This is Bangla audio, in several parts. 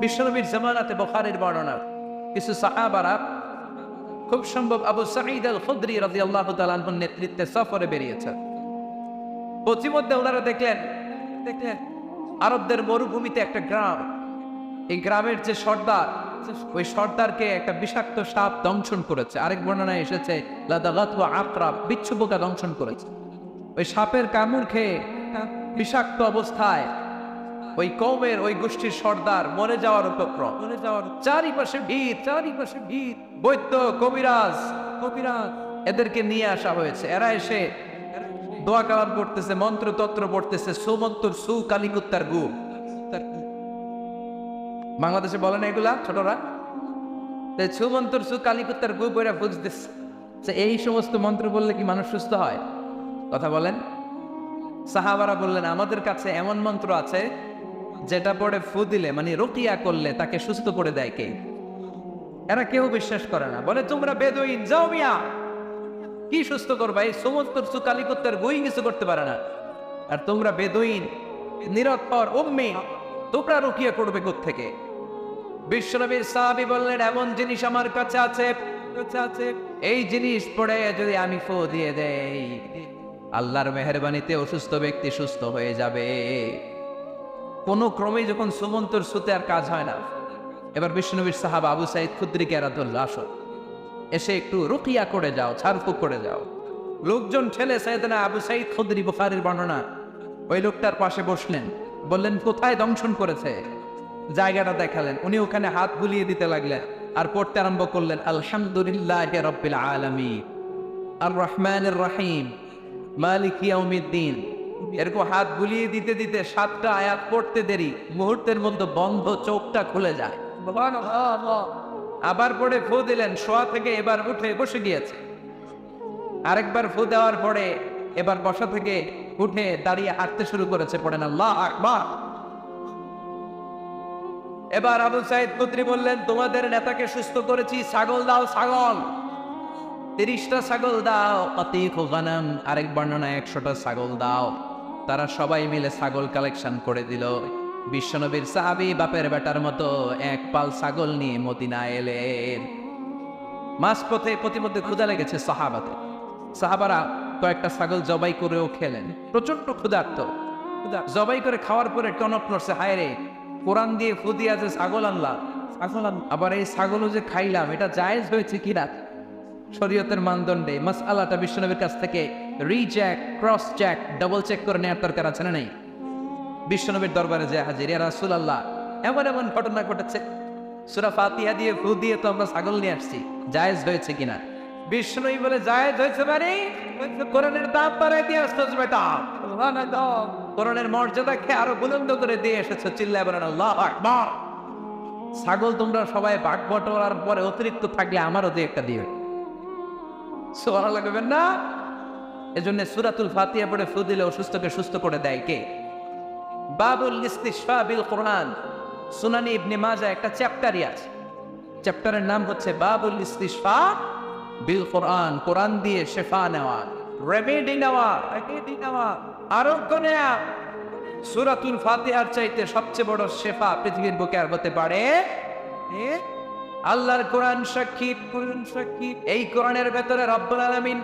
বিশ্বনবীর জামানাতে বুখারীর বর্ণনা, কিছু সাহাবারা, খুব সম্ভব আবু সাঈদ আল খুদরি রাদিয়াল্লাহু তাআলা আনহুর নেতৃত্বে সফরে বেরিয়েছেন। পথিমধ্যে ওনারা দেখলেন আরবদের মরুভূমিতে একটা গ্রাম, এই গ্রামের যে সর্দার, ওই সর্দারকে একটা বিষাক্ত সাপ দংশন করেছে। আরেক বর্ণনায় এসেছে লাদাগাতহু আকরাব, বিচ্ছু পোকা দংশন করেছে। ওই সাপের কামড় খেয়ে বিষাক্ত অবস্থায় ওই কওমের ওই গোষ্ঠীর সর্দার মরে যাওয়ার উপক্রম। চারিপাশে ভিড়, বৈদ্য কবিরাজ এদেরকে নিয়ে আসা হয়েছে। এরা এসে দোয়া কালাম করতেছে, মন্ত্র তন্ত্র পড়তেছে, সুমন্তর সু কালিকুত্তার গু। বাংলাদেশে বলে না এগুলা ছোটরা, সুমন্তর সু কালিকুত্তার গু বইরা বুঝতেছে এই সমস্ত মন্ত্র বললে কি মানুষ সুস্থ হয়? কথা বলেন। সাহাবারা বললেন আমাদের কাছে এমন মন্ত্র আছে যেটা পড়ে ফু দিলে, মানে রুকিয়া করলে তাকে সুস্থ করে দেয় কে? এরা কেউ বিশ্বাস করে না, বলে তোমরা বেদুইন, যাও মিয়া, কি সুস্থ করবা? এই সমস্ত কালিকুত্তার বই কিছু করতে পারে না, আর তোমরা বেদুইন নিরক্ষর উম্মি, তোমরা রুকিয়া করবে কোত্থেকে? বিশ্বনবীর সাহাবী বললেন এমন জিনিস আমার কাছে আছে, এই জিনিস পড়ে যদি আমি ফু দিয়ে দেই, আল্লাহর মেহেরবানিতে অসুস্থ ব্যক্তি সুস্থ হয়ে যাবে। কোনো ক্রমে যখন সুমন্তর সুতে আর কাজ হয় না, এবার বিশ্বনবীর সাহাবা আবু সাঈদ খুদরিকে এরা ধরল, আসো এসে একটু রুকিয়া করে যাও, ছাড়ফুঁক করে যাও। লোকজন ঠেলে সাইয়েদনা আবু সাঈদ খুদরি, বুখারীর বর্ণনা, ওই লোকটার পাশে বসলেন, বললেন কোথায় দংশন করেছে, জায়গাটা দেখালেন। উনি ওখানে হাত বুলিয়ে দিতে লাগলেন আর পড়তে আরম্ভ করলেন আলহামদুলিল্লাহি রাব্বিল আলামিন আর রহমানির রহিম মালিক ইয়াউমিদ্দিন। এরকম হাত বুলিয়ে দিতে দিতে 7টা আয়াত পড়তে দেরি, মুহূর্তের মধ্যে বন্ধ চোখটা খুলে যায়। আবার পড়ে ফু দিলেন, শোয়া থেকে এবার উঠে বসে গিয়েছে। আরেকবার ফু দেওয়ার পরে এবার বসা থেকে উঠে দাঁড়িয়ে হাঁটতে শুরু করেছে, পড়েন আল্লাহু আকবার। এবার আবু সাঈদ খুদরি বললেন তোমাদের নেতাকে সুস্থ করেছি, ছাগল দাও, ছাগল 30টা ছাগল দাও, আতিক গানাম, আরেক বর্ণনায় 100টা ছাগল দাও। তারা সবাই মিলে ছাগল কালেকশন করে দিল। বিশ্বনবীর সাহাবী বাপের বেটার মতো এক পাল ছাগল নিয়ে মদিনায় এলেন। মাঝপথে প্রতিমধ্যে ক্ষুধা লেগেছে সাহাবারা কয়েকটা ছাগল জবাই করেও খেলেন, প্রচন্ড ক্ষুধার্ত। জবাই করে খাওয়ার পরে টনক নড়ছে, হায় রে, কোরআন দিয়ে ফু দিয়া যে ছাগল আনলাম, আবার এই ছাগলও যে খাইলাম, এটা জায়েজ হয়েছে কিনা শরীয়তের মানদণ্ডে? মাসআলাটা বিশ্বনবীর কাছ থেকে recheck, cross check, double check করে নেওয়ার দরকার আছে না নাই? বিশ্বনবীর দরবারে যে হাজির, ইয়া রাসূলুল্লাহ এমন এমন ঘটনা ঘটেছে, সূরা ফাতিহা দিয়ে ফু দিয়ে তো আমরা ছাগল নিয়ে আসছি, জায়েজ হয়েছে কিনা? বিশ্বনবী বলে জায়েজ হয়েছে, মানে কোরআনের দাম বাড়ায় দিয়ে আসছো বেটা, কোরআনের মর্যাদাকে আরো বুলন্দ করে দিয়ে এসেছো, চিল্লায় বলেন আল্লাহু আকবার। ছাগল তোমরা সবাই ভাগ বটোয়ারার পরে অতিরিক্ত থাকলে আমারও দিয়ে একটা দিও, সুবহানাল্লাহ লাগবেন না? এজন্য সূরাতুল ফাতিহা পড়ে ফু দিলে অসুস্থকে সুস্থ করে দেয় কে? বাবুল ইস্তিশফা বিল কোরআন, সুনানি ইবনে মাজাহ একটা চ্যাপ্টারই আছে, চ্যাপ্টারের নাম হচ্ছে বাবুল ইস্তিশফা বিল কোরআন, কোরআন দিয়ে শেফা নেওয়া, রেমেডি নেওয়া, আরোগ্য নেওয়া। সূরাতুল ফাতিহার চাইতে সবচেয়ে বড় শেফা পৃথিবীর বুকে আর হতে পারে? আল্লাহর কোরআন সাক্ষী। এই কোরআনের ভেতরে রব্বুল আলামিন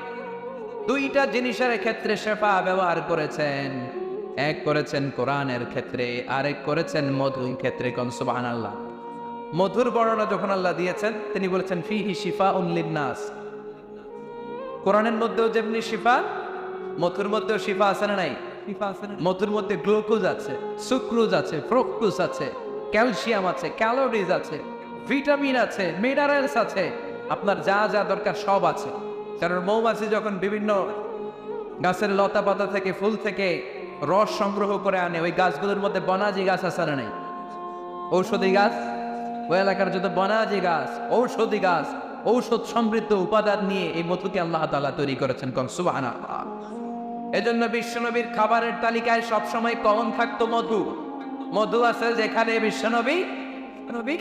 2টা জিনিসের ক্ষেত্রে শেফা ব্যবহার করেছেন। এক করেছেন কোরআনের ক্ষেত্রে, আরেক করেছেন মধুর ক্ষেত্রে। কোন সুবহানাল্লাহ। মধুর বর্ণনা যখন আল্লাহ দিয়েছেন, তিনি বলেছেন ফিহি শিফাউন লিন্নাস। কোরআনের মধ্যেও যেমনি শিফা, মধুর মধ্যেও শিফা আছে না নাই? মধুর মধ্যে গ্লুকোজ আছে, সুক্রোজ আছে, ফ্রুক্টোজ আছে, ক্যালসিয়াম আছে, ক্যালোরিজ আছে, ভিটামিন আছে, মিনারেলস আছে, আপনার যা যা দরকার সব আছে। কারণ মৌমাছি যখন বিভিন্ন গাছের লতা পাতা থেকে, ফুল থেকে রস সংগ্রহ করে আনে, ওই গাছগুলোর মধ্যে বনাজি গাছ আছে না নাই? ঔষধি গাছ, ওই এলাকার যত বনাজি গাছ, ঔষধি গাছ, ঔষধ সমৃদ্ধ উপাদান নিয়ে এই মধুকে আল্লাহ তাআলা তৈরি করেছেন। কোন সুবহানাল্লাহ। এজন্য বিশ্বনবীর খাবারের তালিকায় সবসময় কমন থাকতো মধু। মধু আছে যেখানে বিশ্বনবী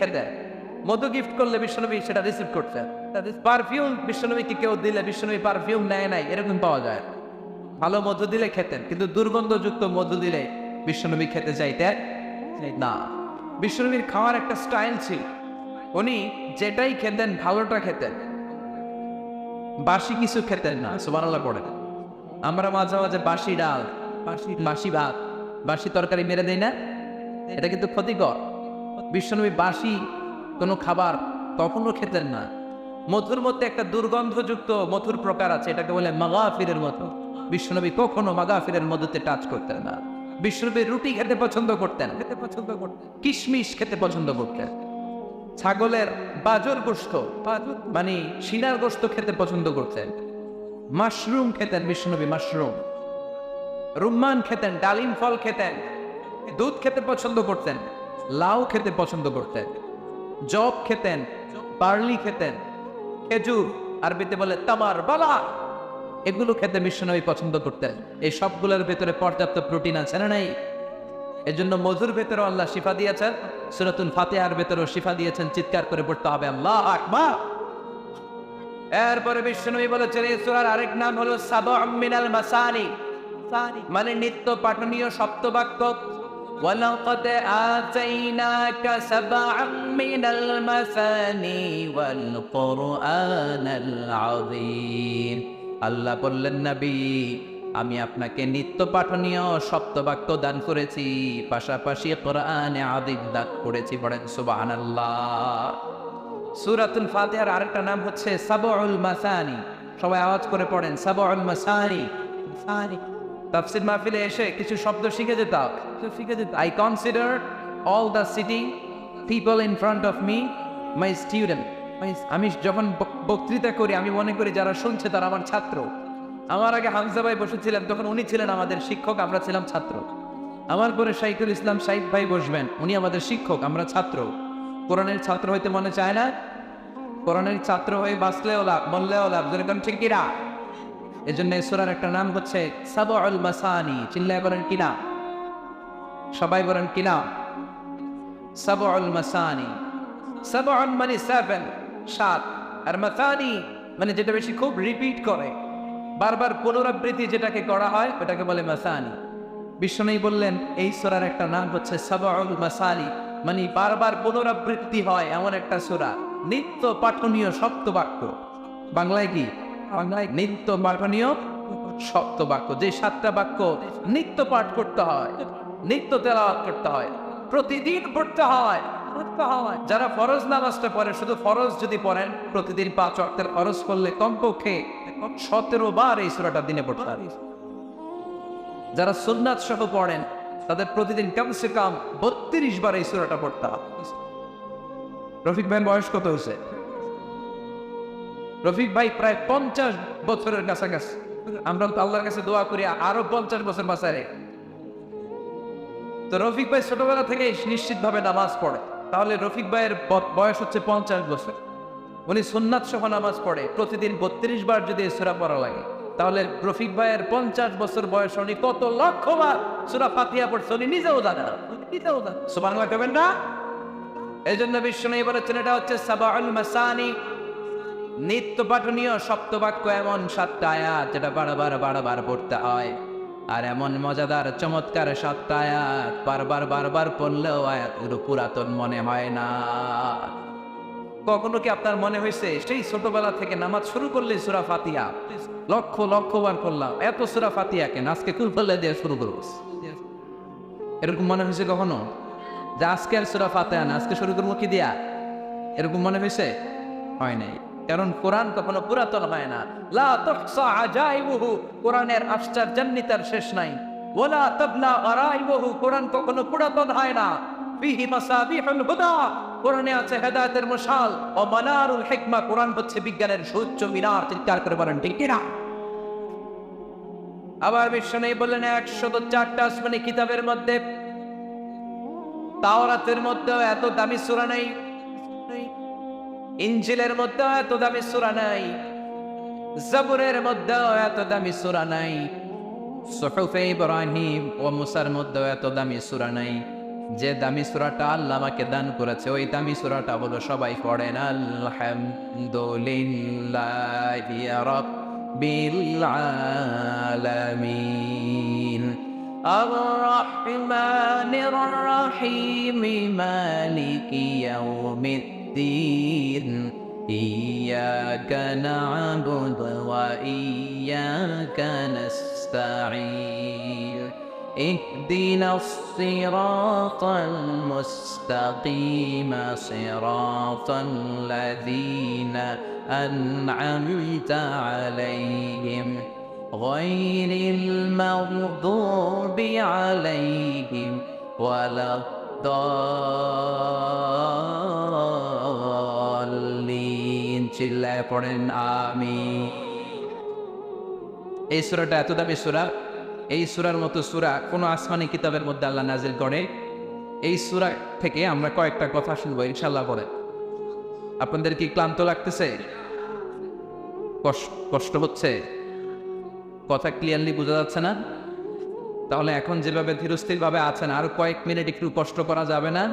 খেতেন, মধু গিফট করলে বিশ্বনবী সেটা রিসিভ করতেন। পারফিউম বিশ্বনবীকে কেউ দিলে বিশ্বনবী পারফিউম নেয় নাই, এরকম পাওয়া যায়। ভালো মধু দিলে খেতেন, কিন্তু দুর্গন্ধযুক্ত মধু দিলে বিশ্বনবী খেতে চাইতেন না। বিশ্বনবীর খাওয়ার একটা স্টাইল ছিল, উনি যেটাই খেতেন ভালোটা খেতেন, বাসি কিছু খেতেন না। সুবহানাল্লাহ পড়েন। আমরা মাঝে মাঝে বাসি ডাল, বাসি ভাত, বাসি তরকারি মেরে দেই না, এটা কিন্তু ক্ষতিকর। বিশ্বনবী বাসি কোনো খাবার কখনো খেতেন না। মধুর মধ্যে একটা দুর্গন্ধযুক্ত মধুর প্রকার আছে, এটাকে বলে মাগাফিরের মতো। বিশ্বনবী কখনো মাগাফিরের মধ্যে টাচ করতেন না। বিশ্বনবী রুটি খেতে পছন্দ করতেন, কিশমিশ খেতে পছন্দ করতেন। ছাগলের বাজর গোশত মানে সিনার গোশত খেতে পছন্দ করতেন। মাশরুম খেতেন বিশ্বনবী, মাশরুম। রুম্মান খেতেন, ডালিম ফল খেতেন। দুধ খেতে পছন্দ করতেন, লাউ খেতে পছন্দ করতেন। জব খেতেন, বার্লি খেতেন, খেজুর আরবিতে বলে তামার বালা, এগুলো খেতে বিশ্বনবী পছন্দ করতেন। এই সবগুলোর ভেতরে পর্যাপ্ত প্রোটিন আছে না নাই? এজন্য মধুর ভেতরে আল্লাহ শিফা দিয়েছেন, সূরাতুল ফাতিহার ভেতরেও শিফা দিয়েছেন। চিৎকার করে পড়তে হবে আল্লাহু আকবার। এরপরে বিশ্বনবী বলেছেন এই সূরার আরেক নাম হলো সাবউম মিনাল মাসানি, মানে নিত্য পাঠনীয় সপ্তবাক্য। ওয়ালাকাদ আতাইনাকা সাবআম মিনাল মাসানি ওয়াল কুরআনাল আযীম। আল্লাহ বললেন নবী, আমি আপনাকে নিত্য পাঠনীয় সপ্তবাক্য দান করেছি, পাশাপাশি কোরআনে আযীম দান করেছি। পড়েন সুবহানাল্লাহ। সূরাতুল ফাতিহার আরেকটা নাম হচ্ছে সাবউল মাসানি। সবাই আওয়াজ করে পড়েন সাবউল মাসানি। তাফসীর মাহফিলে এসে কিছু শব্দ শিখে যেতাম। I consider all the sitting people in front of me my student. আমি যখন বক্তৃতা করি আমি মনে করি যারা শুনছে তারা আমার ছাত্র। আমার আগে হামজা ভাই বসেছিলেন, তখন উনি ছিলেন আমাদের শিক্ষক, আমরা ছিলাম ছাত্র। আমার পরে শাইখুল ইসলাম সাইদ ভাই বসবেন, উনি আমাদের শিক্ষক, আমরা ছাত্র। কোরআনের ছাত্র হইতে মনে চায় না? কোরআনের ছাত্র হয়ে বাঁচলেও লাভ, মরলেও লাভ, যেরকম ঠিক কিনা? এই জন্য এই সূরার একটা নাম হচ্ছে সাবউল মাসানি। চিল্লায় বলেন কিনা? সবাই বলেন কিনা? সাবউল মাসানি। সাবউন মানে 7, 7, আর মাসানি মানে যেটা বেশি খুব রিপিট করে, বারবার পুনরাবৃত্তি যেটাকে করা হয় ওটাকে বলে মাসানি। বিশ্বনবী বললেন এই সূরার একটা নাম হচ্ছে সাবউল মাসানি, মানে বারবার পুনরাবৃত্তি হয় এমন একটা সূরা, নিত্য পাঠনীয় সপ্তবাক্য। বাংলায় কি? বাংলায় নিত্য পাঠনীয় সপ্তবাক্য, যে 7টা বাক্য নিত্য পাঠ করতে হয়, নিত্য তেলাওয়াত করতে হয়, প্রতিদিন পড়তে হয়। যারা ফরজ নামাজটা পড়ে, শুধু ফরজ যদি পড়েন, প্রতিদিন 5 ওয়াক্তের ফরজ পড়লে কমপক্ষে 17 বার এই সূরাটা দিনে পড়তে হয়। যারা সুন্নাত সহ পড়েন তাদের প্রতিদিন কমসে কম 32 বার এই সূরাটা পড়তে হয়। রফিক ভাইয়ের বয়স কত হয়েছে? রফিক ভাই প্রায় 50 বছরের কাছাকাছি। আমরা তো আল্লাহর কাছে দোয়া করি আরো 50 বছর বাঁচায়। তো রফিক ভাই ছোটবেলা থেকে নিশ্চিতভাবে নামাজ পড়ে, তাহলে রফিক ভাইয়ের বয়স হচ্ছে 50 বছর। উনি সুন্নাত সহ নামাজ পড়ে, প্রতিদিন 32 বার যদি সূরা পড়া লাগে, তাহলে রফিক ভাইয়ের 50 বছর বয়স উনি কত লক্ষ বার সূরা ফাতিহা পড়ছে উনি নিজেও জানে না। সুবহানাল্লাহ কবেন না? এই জন্য বিশ্বনবী বলেছেন এটা হচ্ছে সাবউল মাসানি, নিত্য পাঠনীয় সপ্তবাক্য, এমন 7টা আয়াত যেটা বারবার পড়তে হয়। আর এমন মজাদার চমৎকার 7টা আয়াত বারবার পড়লেও আয়াতগুলো পুরাতন মনে হয় না। কখনো কি আপনার মনে হয়েছে সেই ছোটবেলা থেকে নামাজ শুরু করলে সূরা ফাতিহা লক্ষ বার পড়লাম, এত সূরা ফাতিহা কেন আজকে কুলফলে দিয়ে শুরু করব? এরকম মনে হয়েছে কখনো যে আজকে আর সূরা ফাতিহা না, আজকে শুরু করবো কি দিয়া? এরকম মনে হয়েছে? হয় নাই। কারণ কোরআন কখনো পুরাতন হয় না। লা তুহসা আজাইবুহু, কোরআনের আশ্চর্যান্বিতার শেষ নাই। ওয়ালা তাবলা গারাইবুহু, কোরআন কখনো পুরাতন হয় না। ফিহি মাসাবিহুল হুদা, কোরআনে আছে হেদায়েতের মশাল। ও মানারুল হিকমা, কোরআন হচ্ছে বিজ্ঞানের সুউচ্চ মিনার। চিৎকার করে বলেন ঠিক কিনা? আবার বিশ্বনবী বললেন 104টা আসমানি কিতাবের মধ্যে তাওরাতের মধ্যেও এত দামি সূরা নাই, ইনজিলের মধ্যেও এত দামি সূরা নাই, জাবুরের মধ্যেও এত দামি সূরা নাই, সুহুফে ইব্রাহিম ও মুসার মধ্যেও এত দামি সূরা নাই। যে দামি সূরাটা আল্লাহ আমাকে দান করেছে ওই দামি সূরাটা বলো সবাই পড়েন আলহামদুলিল্লাহি রাব্বিল আলামিন। الرحمن الرحيم مالك يوم الدين إياك نعبد وإياك نستعين اهدنا الصراط المستقيم صراط الذين أنعمت عليهم غير المغضوب عليهم ولا الضالين চিল্লায় পড়েন আমিন। এই সূরাটা এত দামি সূরা, এই সূরার মতো সূরা কোন আসমানি কিতাবের মধ্যে আল্লাহ নাজিল করে। এই সূরা থেকে আমরা কয়েকটা কথা শুনবো ইনশাআল্লাহ। পরে আপনাদের কি ক্লান্ত লাগতেছে, কষ্ট হচ্ছে, কথা ক্লিয়ারলি বোঝা যাচ্ছে না? তাহলে এখন যেভাবে ধীরস্থির ভাবে আছেন আরো কয়েক মিনিট একটু কষ্ট করা যাবে না?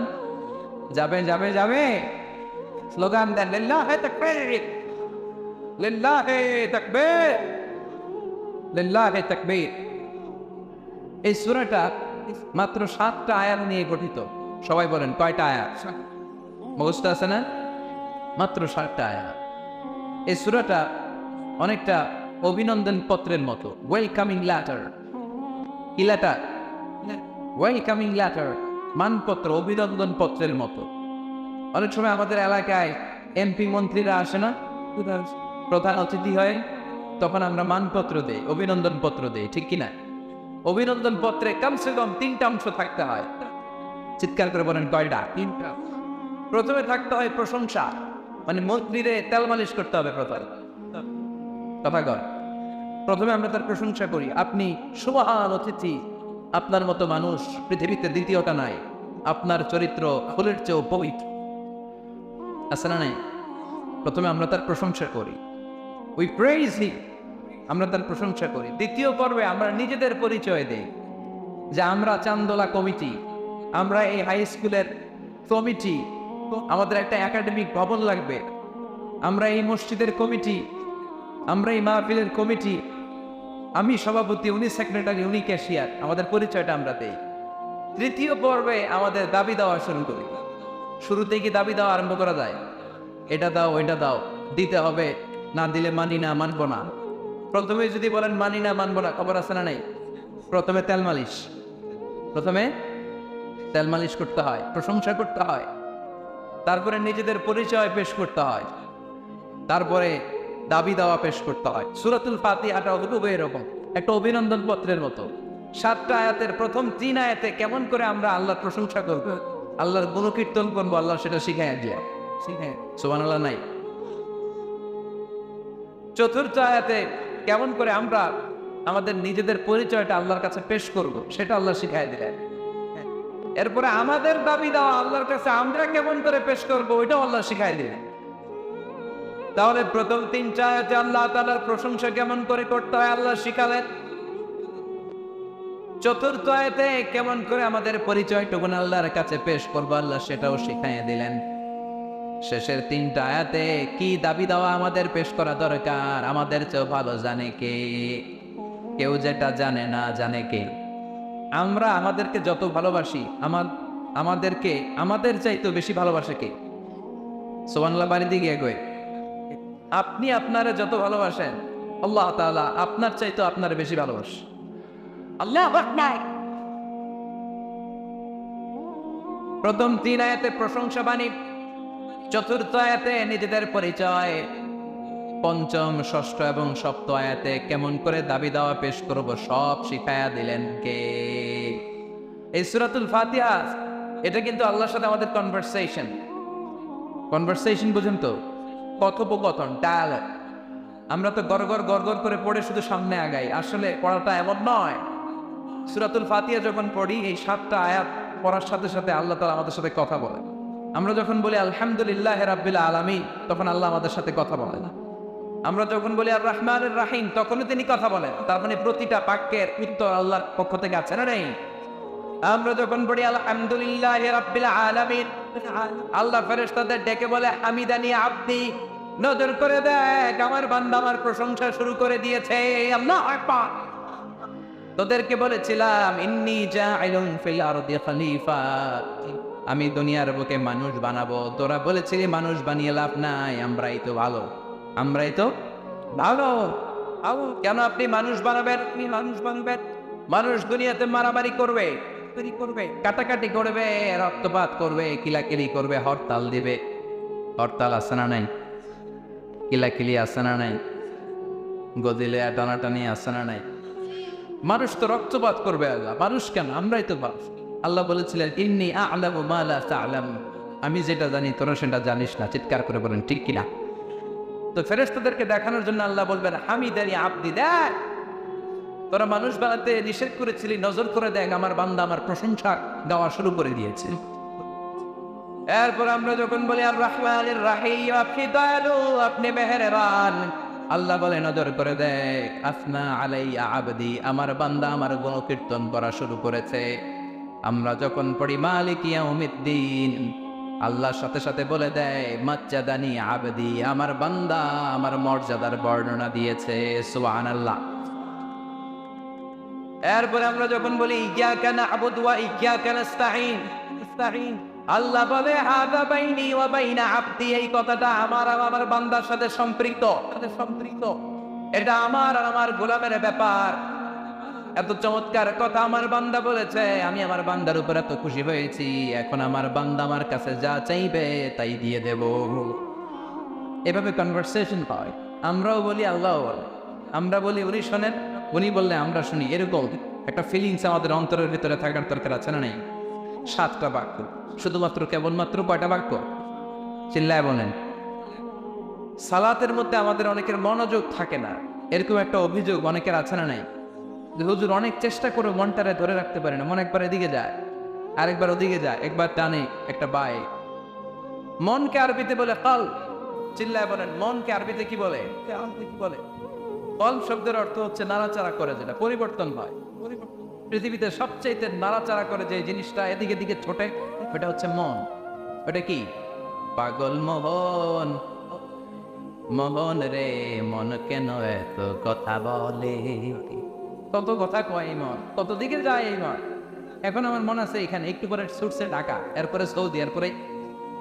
যাবে যাবে যাবে। স্লোগান দেন, লিল্লাহি তাকবীর, লিল্লাহি তাকবীর, লিল্লাহি তাকবীর। এই সূরাটা মাত্র 7টা আয়াত নিয়ে গঠিত। সবাই বলেন কয়টা আয়াত? মুখস্থ আছে না? মাত্র 7টা আয়াত। এই সূরাটা অনেকটা অভিনন্দন পত্রের মতো, ওয়েলকামিং লেটার। কি লেটার? ওয়েলকামিং লেটার, মানপত্র, অভিনন্দন পত্রের মতো। অনেক সময় আমাদের এলাকায় এমপি মন্ত্রীরা আসে না, প্রধান অতিথি হয়, তখন আমরা মানপত্র দেই, অভিনন্দন পত্র দেই, ঠিক কিনা? অভিনন্দন পত্রে কমসে কম 3টা অংশ থাকতে হয়। চিৎকার করে বলেন কয়টা? 3টা। প্রথমে থাকতে হয় প্রশংসা, মানে মন্ত্রীরে তেল মালিশ করতে হবে। কথা কর, প্রথমে আমরা তার প্রশংসা করি, আপনি সুমহান অতিথি, আপনার মতো মানুষ পৃথিবীতে দ্বিতীয়টা নাই, আপনার চরিত্র ফুলের চেয়েও পবিত্র। আছে না নাই? প্রথমে আমরা তার প্রশংসা করি, উই প্রেইজ হিম, আমরা তার প্রশংসা করি। দ্বিতীয় পর্বে আমরা নিজেদের পরিচয় দেই যে আমরা চান্দোলা কমিটি, আমরা এই হাই স্কুলের কমিটি, আমাদের একটা একাডেমিক ভবন লাগবে, আমরা এই মসজিদের কমিটি, আমরা এই মাহফিলের কমিটি, আমি সভাপতি, উনি সেক্রেটারি, উনি ক্যাশিয়ার, আমাদের পরিচয়টা আমরা দেই। তৃতীয় পর্বে আমাদের দাবি দেওয়া শুরু করি। শুরুতেই কি দাবি দেওয়া আরম্ভ করা যায়? এটা দাও, ওইটা দাও, দিতে হবে, না দিলে মানি না, মানবো না। প্রথমে যদি বলেন মানি না, মানবো না, খবর আছে না নাই? প্রথমে তেল মালিশ, প্রথমে তেল মালিশ করতে হয়, প্রশংসা করতে হয়, তারপরে নিজেদের পরিচয় পেশ করতে হয়, তারপরে দাবি দেওয়া পেশ করতে হয়। সূরাতুল ফাতিহাটা হুবহু এরকম একটা অভিনন্দন পত্রের মতো। 7টা আয়াতের প্রথম 3 আয়াতে কেমন করে আমরা আল্লাহর প্রশংসা করব, আল্লাহর গুণকীর্তন করবো, আল্লাহ সেটা শিখায় দিয়ে, সুবহানাল্লাহ নাই? চতুর্থ আয়াতে কেমন করে আমরা আমাদের নিজেদের পরিচয়টা আল্লাহর কাছে পেশ করব, সেটা আল্লাহ শিখায় দিলেন। এরপরে আমাদের দাবি দেওয়া আল্লাহর কাছে আমরা কেমন করে পেশ করব, ওইটাও আল্লাহ শিখায় দিলেন। তাহলে প্রথম 3টা আয়াতে আল্লাহ তাআলার প্রশংসা কেমন করে করতে হয় আল্লাহ শিখালেন। চতুর্থ আয়াতে কেমন করে আমাদের পরিচয়টুকু আল্লাহর কাছে পেশ করব, আল্লাহ সেটাও শিখাইয়ে দিলেন। শেষের 3টা আয়াতে কি দাবি দেওয়া আমাদের পেশ করা দরকার, আমাদের চেয়ে ভালো জানে কে? কেউ যেটা জানে না, জানে কে? আমরা আমাদেরকে যত ভালোবাসি, আমাদেরকে আমাদের চাইতে বেশি ভালোবাসে কে? সুবহানাল্লাহ, বাড়ি দিকে এগোয়। আপনি আপনারা যত ভালোবাসেন, আল্লাহ তাআলা আপনার চাইতে আপনার বেশি ভালোবাসে। আল্লাহু আকবার। প্রথম 3 আয়াতে প্রশংসা বাণী, চতুর্থ আয়াতে নিজেদের পরিচয়, পঞ্চম, ষষ্ঠ এবং সপ্তম আয়াতে কেমন করে দাবি দেওয়া পেশ করব সব শিখায়া দিলেন কে? এই সূরাতুল ফাতিহা, এটা কিন্তু আল্লাহর সাথে আমাদের কনভারসেশন, বুঝেন তো? কথোপকথন, ডায়ালগ। আমরা তো গড়গড় গড়গড় করে পড়ে শুধু সামনে আগাই, আসলে পড়াটা এমন নয়। সূরাতুল ফাতিহা যখন পড়ি, এই 7টা আয়াত পড়ার সাথে সাথে আল্লাহ তাআলা আমাদের সাথে কথা বলে। আমরা যখন বলি আলহামদুলিল্লাহি রাব্বিল আলামিন, তখন আল্লাহ আমাদের সাথে কথা বলে না। আমরা যখন বলি আর রহমানির রহিম, তখনও তিনি কথা বলেন। তার মানে প্রতিটা বাক্যের উত্তর আল্লাহর পক্ষ থেকে আছে না নেই? আমরা যখন পড়ি আলহামদুলিল্লাহি রাব্বিল আলামিন, আল্লাহ ফেরেশতাদের ডেকে বলে হামিদানি আব্দি, নজর করে দেখ আমার বান্দা আমার প্রশংসা শুরু করে দিয়েছে। আল্লাহু আকবার। তোদেরকে বলেছিলাম ইন্নী জাইলুন ফিল আরদি খলিফা, আমি দুনিয়ার বুকে মানুষ বানাবো। তোরা বলেছিলি মানুষ বানিয়ে লাভ নাই, আমরাই তো ভালো, আমরাই তো ভালো। কেন আপনি মানুষ বানাবেন? আপনি মানুষ বানাবেন, মানুষ দুনিয়াতে মারামারি করবে, কাটাকাটি করবে, রক্তপাত করবে, কিলাকিলি করবে, হরতাল দিবে। হরতাল আছে না নাই? কিলাকিলি আছে না নাই? গদিলে টানাটানি আছে না নাই? মানুষ তো রক্তপাত করবে। আল্লাহ মানুষ কেন? আমরাই তো মানুষ। আল্লাহ বলেছিলেন ইন্নী আ'লামু মা লা তা'লাম, আমি যেটা জানি তোরা সেটা জানিস না। চিৎকার করে বলেন ঠিক কিনা? তো ফেরেশতাদেরকে দেখানোর জন্য আল্লাহ বলবেন হামিদানি আব্দি, দেখ তোরা মানুষ বানাতে নিষেধ করেছিলি, নজর করে দেখ আমার বান্দা আমার প্রশংসা গাওয়া শুরু করে দিয়েছে। এরপর আমরা যখন বলি আর রহমানির রাহিম, আপনি দয়ালু, আপনি মেহেরবান, আল্লাহ বলে নজর করে দেখ আসনা আলাইয়া আবদি, আমার বান্দা আমার গুণকীর্তন করা শুরু করেছে। আমরা যখন পড়ি মালিক ইয়াউমিদ্দিন, আল্লাহর সাথে সাথে বলে দেয় মাজ্জাদানি আবদি, আমার বান্দা আমার মর্যাদার বর্ণনা দিয়েছে। সুবহানাল্লাহ। এরপরে আমরা যখন বলি ইয়াকা না'বুদু ওয়া ইয়াকা নাস্তাঈন, আল্লাহ বলে হাযা বাইনি ওয়া বাইনা আবদি, এই কথাটা আমার আর আমার বান্দার সাথে সম্পৃক্ত। এটা আমার আর আমার গোলামের ব্যাপার। এত চমৎকার কথা আমার বান্দা বলেছে, আমি আমার বান্দার উপর এত খুশি হয়েছি, এখন আমার বান্দা আমার কাছে যা চাইবে তাই দিয়ে দেব। এভাবে কনভারসেশন হয়। আমরাও বলি, আল্লাহও বলে। আমরা বলি উনি শোনেন, উনি বললে আমরা শুনি। এরকম একটা ফিলিংস আমাদের অন্তরের ভিতরে থাকার দরকার আছে না? নেই? 7টা বাক্য, শুধুমাত্র কেবলমাত্র কয়টা বাক্য? চিল্লায় বলেন। সালাতের মধ্যে আমাদের অনেকের মনোযোগ থাকে না, এরকম একটা অভিযোগ অনেকের আছে না? নাই? হুজুর অনেক চেষ্টা করে মনটারে ধরে রাখতে পারে না, মন একবার এদিকে যায়, আরেকবার ওদিকে যায়, একবার টানে, একটা বায়ে। মনকে আরবিতে বলে কল। চিল্লায় বলেন মনকে আরবিতে কি বলে? কল শব্দের অর্থ হচ্ছে নাড়াচাড়া করে, যেটা পরিবর্তন হয়। পৃথিবীতে সবচাইতে নাড়াচাড়া করে যে জিনিসটা এদিকে দিকে ছোটে, ওটা হচ্ছে মন। ওটা কি? পাগল মোহন, মোহন রে মন কেন এত কথা বলে, কত কথা কয় এই মন, কত দিকে যায় এই মন। এখন আমার মন আছে এখানে, একটু পরে ছুটছে ঢাকা, এরপরে সৌদি, এরপরে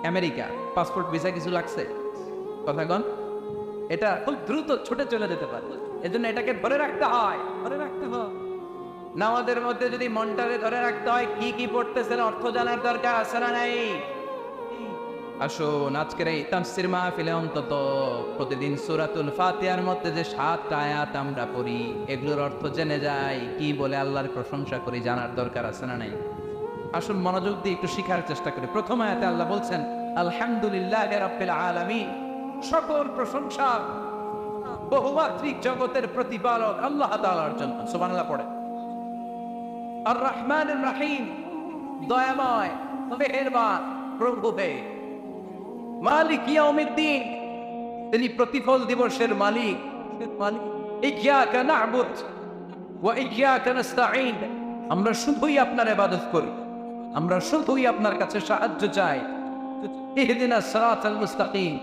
আমেরিকা, পাসপোর্ট ভিসা কিছু লাগছে। কথা কন, এটা খুব দ্রুত ছুটে চলে যেতে পারে। এজন্য এটাকে ধরে রাখতে হয়, নামাজের মধ্যে যদি মনটারে ধরে রাখতে হয়, কি কি পড়তেছেন অর্থ জানার দরকার আছে না নাই? আসুন আজকের এই তাফসীর মাহফিলে অন্তত প্রতিদিন সূরাতুল ফাতিহার মধ্যে যে 7টা আয়াত আমরা পড়ি, এগুলোর অর্থ জেনে যাই, কি বলে আল্লাহর প্রশংসা করি, জানার দরকার আছে না নাই? আসুন মনোযোগ দিয়ে একটু শিখার চেষ্টা করি। প্রথম আয়াতে আল্লাহ বলছেন আলহামদুলিল্লাহি রাব্বিল আলামিন, সকল প্রশংসা বহুমাত্রিক জগতের প্রতিপালক আল্লাহ তাআলার জন্য। সুবহানাল্লাহ পড়ে। আর রহমানির রহিম, দয়াময় মেহেরবান প্রভু হে। মালিক ইয়াউমিদ্দিন, তিনি প্রতিফল দিবসের মালিক। ইয়্যাকা না'বুদ ওয়া ইয়্যাকা নাস্তাঈন, আমরা শুধুই আপনার ইবাদত করি, আমরা শুধুই আপনার কাছে সাহায্য চাই। ইহদিনাস সিরাতাল মুস্তাকিম,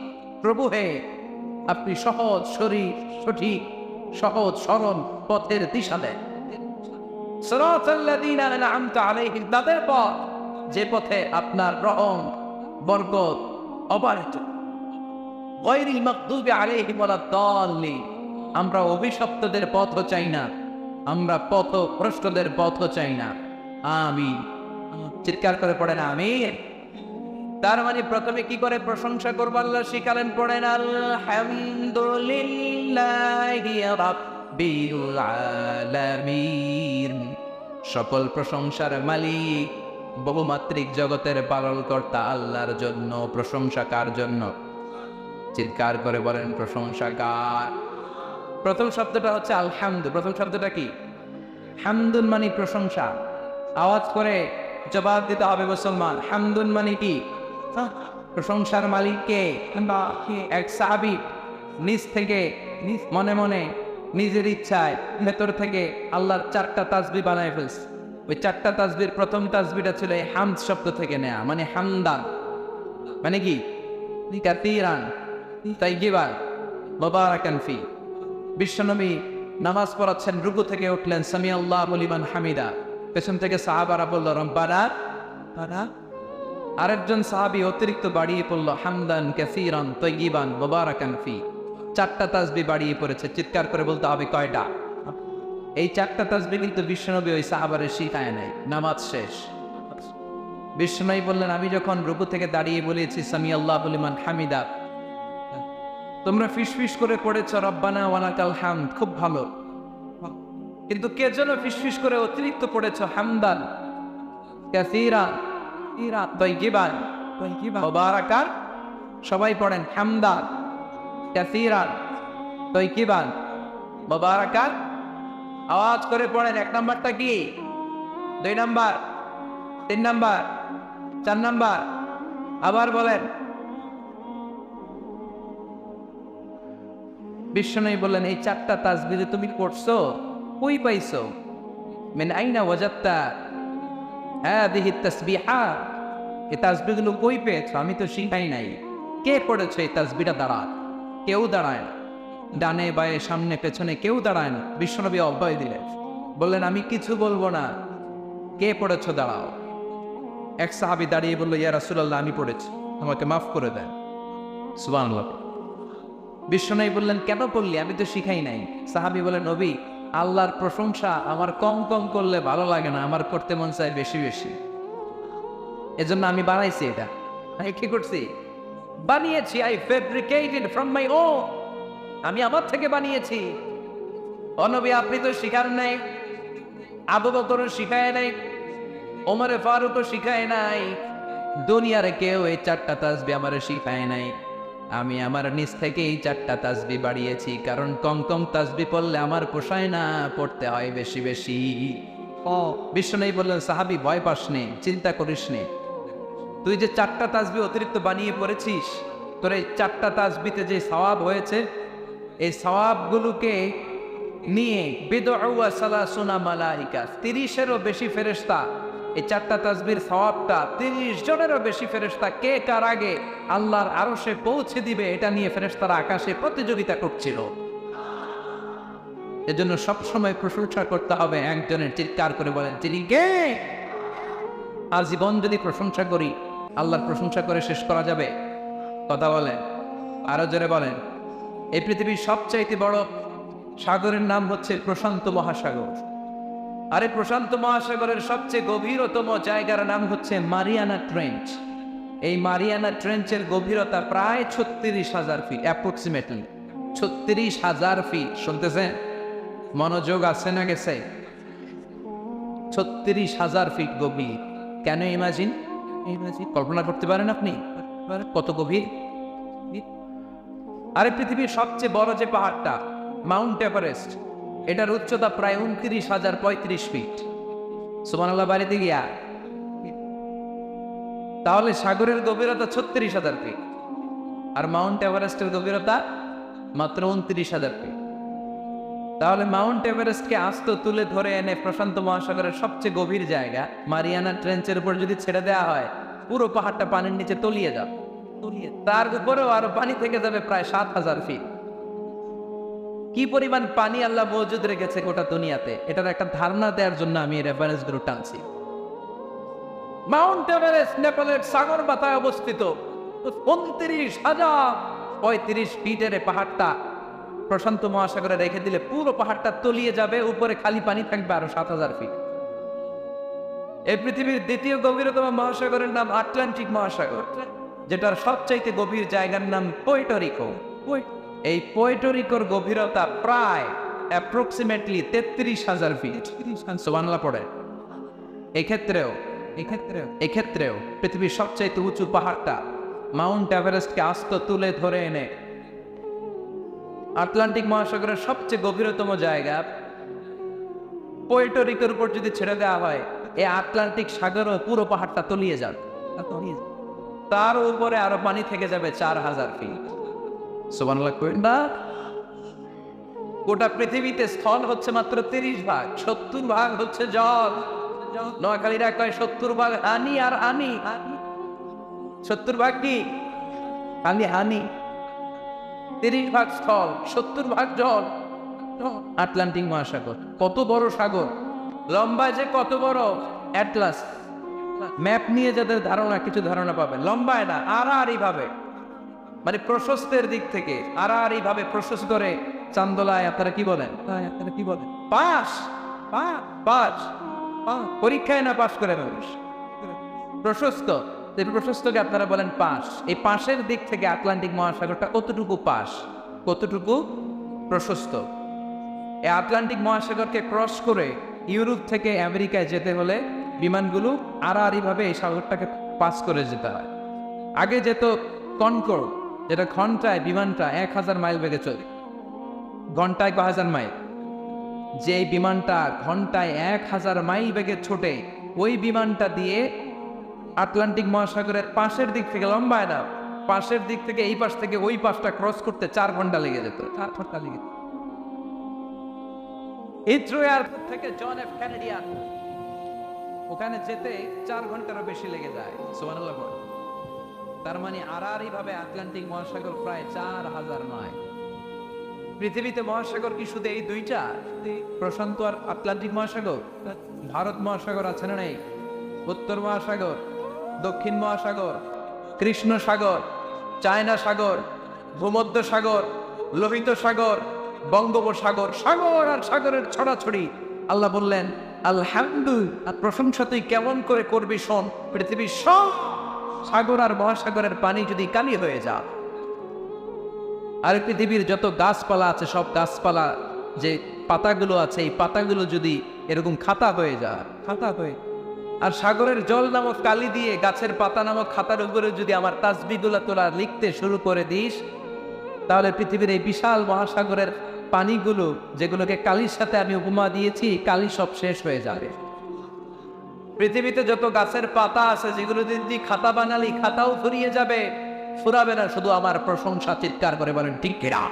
প্রভু হে আপনি সহজ সঠিক সহজ সরল পথের দিশা দেন। সিরাতাল্লাযীনা আন'আমতা আলাইহিম, তাদের পথ যে পথে আপনার রহম বরকত অবারিত। গায়রিল মাগদুবি আলাইহিম ওয়ালাদ-দাল্লিন, আমরা অভিশপ্তদের পথও চাই না, আমরা পথভ্রষ্টদের পথও চাই না। আমিন। চিৎকার করে পড়েন আমিন। তার মানে প্রথমে কি করে প্রশংসা করব আল্লাহ শিখালেন, পড়েন আলহামদুলিল্লাহি রাব্বিল আলামিন। সকল প্রশংসার মালিক বহুমাত্রিক জগতের পালনকর্তা আল্লাহর জন্য। প্রশংসা কার জন্য? চিৎকার করে বলেন প্রশংসা কার? প্রথম শব্দটা হচ্ছে আলহামদু। প্রথম শব্দটা কি? হামদুন মানে প্রশংসা। আওয়াজ করে জবাব দিতে হবে মুসলমান, হামদুন মানে কি? প্রশংসার মালিককে। এক সাহাবী নিজ থেকে মনে মনে নিজের ইচ্ছায় ভেতর থেকে আল্লাহর 4টা তাসবিহ বানায় ফেলছে। ওই 4টা তাসবির প্রথম তাসবিহটা ছিল এই হামদ শব্দ থেকে নেয়া, মানে হামদান মানে কি? কাসীরান তাইয়িবান মুবারাকান ফি। বিশ্বনবী নামাজ পড়াচ্ছেন, রুকু থেকে উঠলেন, সামি আল্লাহু লিমান হামিদা। পেছন থেকে সাহাবারা বলল রব্বানা। আরেকজন সাহাবী অতিরিক্ত বাড়িয়ে পড়ল হামদান কাসীরান তাইয়িবান মুবারাকান ফি। 4টা তাসবিহ বাড়িয়ে পড়েছে, চিৎকার করে বলতে হবে কয়টা? এই 4টা তাসবিহ কিন্তু বিশ্বনবী ওই সাহাবারে শিখায় নাই। নামাজ শেষ, বিশ্বনবী বললেন আমি যখন রুকু থেকে দাঁড়িয়ে বলেছি সামি আল্লাহু লিমান হামিদা, তোমরা ফিসফিস করে পড়েছ রব্বানা ওয়ালাকাল হামদ, খুব ভালো। কিন্তু কে যেন ফিসফিস করে অতিরিক্ত পড়েছ হামদান কাসীরান তাইয়িবান মুবারাকান। সবাই পড়েন হামদান কাসীরান তাইয়িবান মুবারাকান। আওয়াজ করে পড়েন। 1 নাম্বারটা কি, 2 নাম্বার, 3 নাম্বার, 4 নাম্বার? আবার বলেন। বিশ্বনবী বললেন এই 4টা তাসবিহ তুমি পড়ছো, কই পাইছো? মিন আইনা ওয়াজাদতা হাদিহি তাসবিহাত, এই তাসবিহগুলো কই পেয়েছো? আমি তো শিখাই নাই। কে পড়েছে এই তাসবিহটা? কেউ দাঁড়ায় না, ডানে বায়ে সামনে পেছনে কেউ দাঁড়ায় না। বিশ্বনবী অভয় দিলেন, বললেন আমি কিছু বলবো না, কে পড়েছো দাঁড়াও। এক সাহাবী দাঁড়িয়ে বলল ইয়া রাসূলুল্লাহ আমি পড়েছি, আমাকে মাফ করে দেন। সুবহানাল্লাহ। বিশ্বনবী বললেন কেন পড়লি? আমি তো শিখাই নাই। সাহাবী বলেন নবী, আল্লাহর প্রশংসা আমার কম কম করলে ভালো লাগে না, আমার করতে মন চায় বেশি বেশি, এজন্য আমি বানাইছি। এটা আমি কি করছি? বানিয়েছি। I fabricated from my own, আমি আমার থেকে বানিয়েছি। ও নবী আপনি তো শিখান নাই, আবু বকরও শিখায় নাই, ওমরে ফারুকও শিখায় নাই, দুনিয়ার কেউ এই 4টা তাসবিহ আমারে শিখায় নাই। আমি আমার নিজ থেকে এই 4টা তাসবিহ বাড়িয়েছি, কারণ কম কম তাসবিহ পড়লে আমার পোষায় না, পড়তে হয় বেশি বেশি। বিশ্বনবী বললেন সাহাবী ভয় পাস নে, চিন্তা করিস নে, তুই যে 4টা তাসবিহ অতিরিক্ত বানিয়ে পড়েছিস, তোর এই 4টা তাসবিহতে যে সওয়াব হয়েছে, এই সওয়াবগুলোকে নিয়ে বিদউ ওয়া সালাসুনা মালাইকা, 30-এরও বেশি ফেরেশতা এই 4টা তাসবিহর সওয়াবটা 30 জনেরও বেশি ফেরেশতা কে কার আগে আল্লাহর আরশে পৌঁছে দিবে, এটা নিয়ে ফেরেশতারা আকাশে প্রতিযোগিতা করছিল। এজন্য সবসময় প্রশংসা করতে হবে একজনের। চিৎকার করে বলেন তিনি কে? আজীবন যদি প্রশংসা করি, আল্লাহর প্রশংসা করে শেষ করা যাবে? কথা বলেন, আরো জোরে বলেন। এই পৃথিবীর সবচাইতে বড় সাগরের নাম হচ্ছে প্রশান্ত মহাসাগর, আর এই প্রশান্ত মহাসাগরের সবচেয়ে গভীরতম জায়গার নাম হচ্ছে মারিয়ানা ট্রেঞ্চ। এই মারিয়ানা ট্রেঞ্চের গভীরতা প্রায় 36,000 ফিট, অ্যাপ্রক্সিমেটলি 36,000 ফিট। শুনতেছেন? মনোযোগ আছে না গেছে? 36,000 ফিট গভীর। কেন? ইমাজিন, কল্পনা করতে পারেন আপনি কত গভীর? আরে পৃথিবীর সবচেয়ে বড় যে পাহাড়টা মাউন্ট এভারেস্ট, এটার উচ্চতা প্রায় 29,035 ফিট। সুবহানাল্লাহ বাড়িতে গিয়া। তাহলে সাগরের গভীরতা 36,000 ফিট, আর মাউন্ট এভারেস্টের গভীরতা মাত্র 29,000 ফিট। তাহলে মাউন্ট এভারেস্টকে আস্ত তুলে ধরে এনে প্রশান্ত মহাসাগরের সবচেয়ে গভীর জায়গা মারিয়ানা ট্রেঞ্চের উপর যদি ছেড়ে দেওয়া হয়, পুরো পাহাড়টা পানির নিচে তলিয়ে যাবে। তার উপরেও আরো পানি থেকে যাবে প্রায় 7,000 ফিট। কি পরিমাণ পানি আল্লাহ মজুদ রেখেছে গোটা দুনিয়াতে, এটার একটা ধারণা দেওয়ার জন্য আমি রেফারেন্স গুলো টানছি। মাউন্ট এভারেস্ট নেপালের সাগর মাথায় অবস্থিত, 29,035 ফিটের পাহাড়টা প্রশান্ত মহাসাগরে রেখে দিলে পুরো পাহাড়টা তলিয়ে যাবে, উপরে খালি পানি থাকবে আরো 7,000 ফিট। এই পৃথিবীর দ্বিতীয় গভীরতম মহাসাগরের নাম আটলান্টিক মহাসাগর, যেটার সবচাইতে গভীর জায়গার নাম পোর্টোরিকো। এই পোর্টোরিকোর গভীরতা প্রায় অ্যাপ্রক্সিমেটলি 33,000 ফিট। সুবহানাল্লাহ পড়ে। এক্ষেত্রেও পৃথিবীর সবচাইতে উঁচু পাহাড়টা মাউন্ট এভারেস্টকে আস্ত তুলে ধরে এনে আটলান্টিক মহাসাগরের সবচেয়ে গভীরতম জায়গা পোর্টোরিকোর উপর যদি ছেড়ে দেওয়া হয়, এই আটলান্টিক সাগরও পুরো পাহাড়টা তলিয়ে যাবে, তার উপরে আরো পানি থেকে যাবে 4,000 ফিট। সুবহানাল্লাহ কইন না? গোটা পৃথিবীতে স্থল হচ্ছে মাত্র 30 ভাগ, 70 ভাগ হচ্ছে জল। নোয়াখালীরা কয় 70 ভাগ হানি আর আনি। 70 ভাগ কি? হানি। 30 ভাগ স্থল, 70 ভাগ জল। আটলান্টিক মহাসাগর কত বড় সাগর, লম্বা যে কত বড়, অ্যাটলাস ম্যাপ নিয়ে যাদের ধারণা কিছু ধারণা পাবেন, লম্বায় না আড়াআড়ি ভাবে, মানে প্রশস্তের দিক থেকে আড়াআড়ি ভাবে প্রশস্ত করে চান্দোলায় আপনারা কি বলেন, পাস পাস পরীক্ষায় না পাস করে মানুষ প্রশস্ত, এই প্রশস্তকে আপনারা বলেন পাস। এই পাশের দিক থেকে আটলান্টিক মহাসাগরটা কতটুকু পাস, কতটুকু প্রশস্ত। এই আটলান্টিক মহাসাগরকে ক্রস করে ইউরোপ থেকে আমেরিকায় যেতে হলে বিমানগুলো আড়াআড়ি ভাবে এই সাগরটাকে পাস করে যেতে হয়। আগে যেত কনকর্ড, যেটা ঘন্টায় বিমানটা 1000 মাইল বেগে চলে, ঘন্টায় 1000 মাইল, যে বিমানটা ঘন্টায় 1000 মাইল বেগে ছোটে, ওই বিমানটা দিয়ে আটলান্টিক মহাসাগরের পাশের দিক থেকে, লম্বায় না, পাশের দিক থেকে এই পাশ থেকে ওই পাশটা ক্রস করতে 4 ঘন্টা লেগে যেত, 4 ঘন্টা লেগে যেত। হিথ্রো এয়ারপোর্ট থেকে জন এফ কেনেডি এয়ারপোর্ট, ওখানে যেতে 4 ঘন্টারও বেশি লেগে যায়। সুবহানাল্লাহ বলেন। তার মানে আড়াআড়ি ভাবে আটলান্টিক মহাসাগর প্রায় 4000 মাইল। পৃথিবীতে মহাসাগর কি শুধু এই দুইটা, প্রশান্ত আর আটলান্টিক মহাসাগর? ভারত মহাসাগর আছে না নেই? উত্তর মহাসাগর, দক্ষিণ মহাসাগর, কৃষ্ণ সাগর, চায়না সাগর, ভূমধ্য সাগর, লোহিত সাগর, বঙ্গোপসাগর, সাগর আর সাগরের ছড়াছড়ি। আল্লাহ বললেন আলহামদুলিল্লাহ, প্রশংসা তুই কেমন করে করবি শোন, পৃথিবীর সব সাগর আর মহাসাগরের পানি যদি কালি হয়ে যা, আর পৃথিবীর যত গাছপালা আছে সব গাছপালা যে পাতাগুলো আছে, এই পাতাগুলো যদি এরকম খাতা হয়ে যায়, খাতা হয়ে, আর সাগরের জল নামক কালি দিয়ে গাছের পাতা নামক খাতার উপরে যদি আমার তাসবিহগুলো তোলা লিখতে শুরু করে দিস, তাহলে পৃথিবীর এই বিশাল মহাসাগরের পানিগুলো, যেগুলোকে কালির সাথে আমি উপমা দিয়েছি, কালি সব শেষ হয়ে যাবে। পৃথিবীতে যত গাছের পাতা আছে, যেগুলো যদি খাতা বানালি খাতাও ফুরিয়ে যাবে, ফুরাবে না, শুধু আমার প্রশংসা চিৎকার করে বলেন ঠিক কিনা।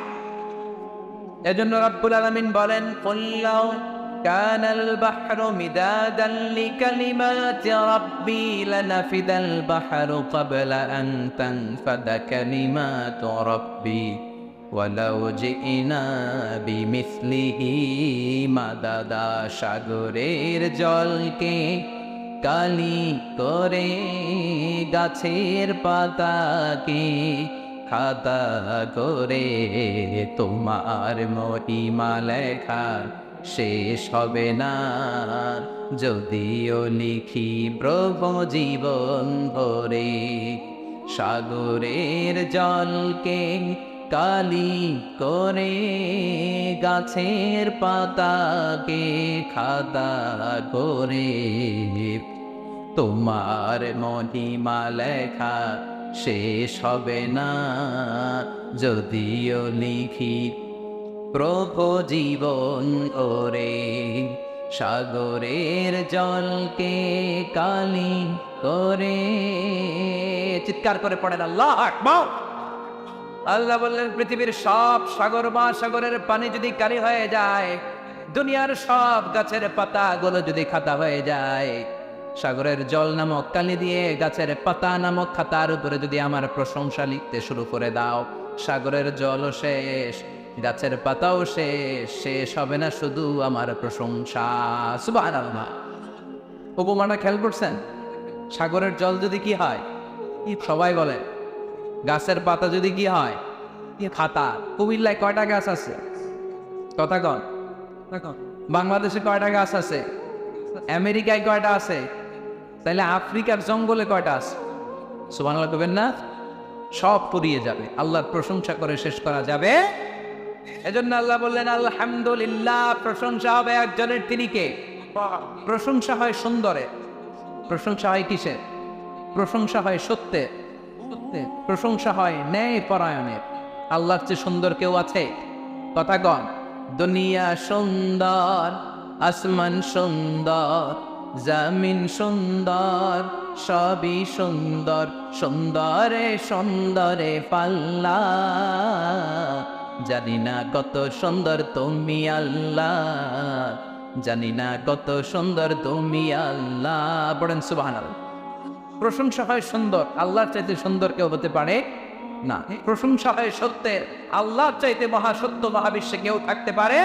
এজন্য রাব্বুল আলামিন বলেন কুল্লাউ কানাল বাহরু মিদাদান লিকালিমাতি রাব্বি লানাফিদাল বাহরু ক্বাবলা আন তানফাদা কালিমাতু রাব্বি ওয়ালাউ জিনা বিমিসলিহি মাদাদা। সাগরের জলকে কালি করে, গাছের পাতাকে খাতা করে, তোমার মহিমা লেখা শেষ হবে না, যদিও লিখি প্রভু জীবন ভরে। সাগরের জলকে কালি করে, গাছের পাতাকে খাতা করে, তোমার মহিমা লেখা শেষ হবে না, যদিও লিখি প্রভু জীবন ওরে। সাগরের জলকে কালি করে, চিৎকার করে পড়েন আল্লাহু আকবার। আল্লাহ বললেন পৃথিবীর সব সাগর মহাসাগরের পানি যদি কালি হয়ে যায়, দুনিয়ার সব গাছের পাতাগুলো যদি খাতা হয়ে যায়, সাগরের জল নামক কালি দিয়ে গাছের পাতা নামক খাতার উপরে যদি আমার প্রশংসা লিখতে শুরু করে দাও, সাগরের জলও শেষ, গাছের পাতাও শেষ, শেষ হবে না শুধু আমার প্রশংসা। সুবহানাল্লাহ। উপমাটা খেয়াল করছেন? সাগরের জল যদি কি হয়, সবাই বলে, গাছের পাতা যদি কি হয়, খাতা। কুমিল্লায় কয়টা গাছ আছে? কথা কন। বাংলাদেশে কয়টা গাছ আছে? আমেরিকায় কয়টা আছে? তাহলে আফ্রিকার জঙ্গলে কয়টা আছে? সুবহানাল্লাহ কবেন না? সব পুড়িয়ে যাবে, আল্লাহর প্রশংসা করে শেষ করা যাবে। এজন্য আল্লাহ বললেন আলহামদুলিল্লাহ, প্রশংসা হবে একজনের, তিনি কে? প্রশংসা হয় সুন্দরে, প্রশংসা হয় কিসের? প্রশংসা হয় সত্যের, প্রশংসা হয় ন্যায় পরায়ণের। আল্লাহর চেয়ে সুন্দর কেউ আছে? কথা কন। দুনিয়া সুন্দর, আসমান সুন্দর, জমিন সুন্দর, সবই সুন্দর, সুন্দরে সুন্দরে পাল্লা। জানি না কত সুন্দর তুমি আল্লাহ, জানি না কত সুন্দর তুমি আল্লাহ। পড়েন সুবহানাল্লাহ। প্রশংসা হয় সুন্দর, আল্লাহর চাইতে সুন্দর কেউ হতে পারে না। প্রশংসা হয় সত্যের, আল্লাহর চাইতে মহাসত্য মহাবিশ্বে কেউ থাকতে পারে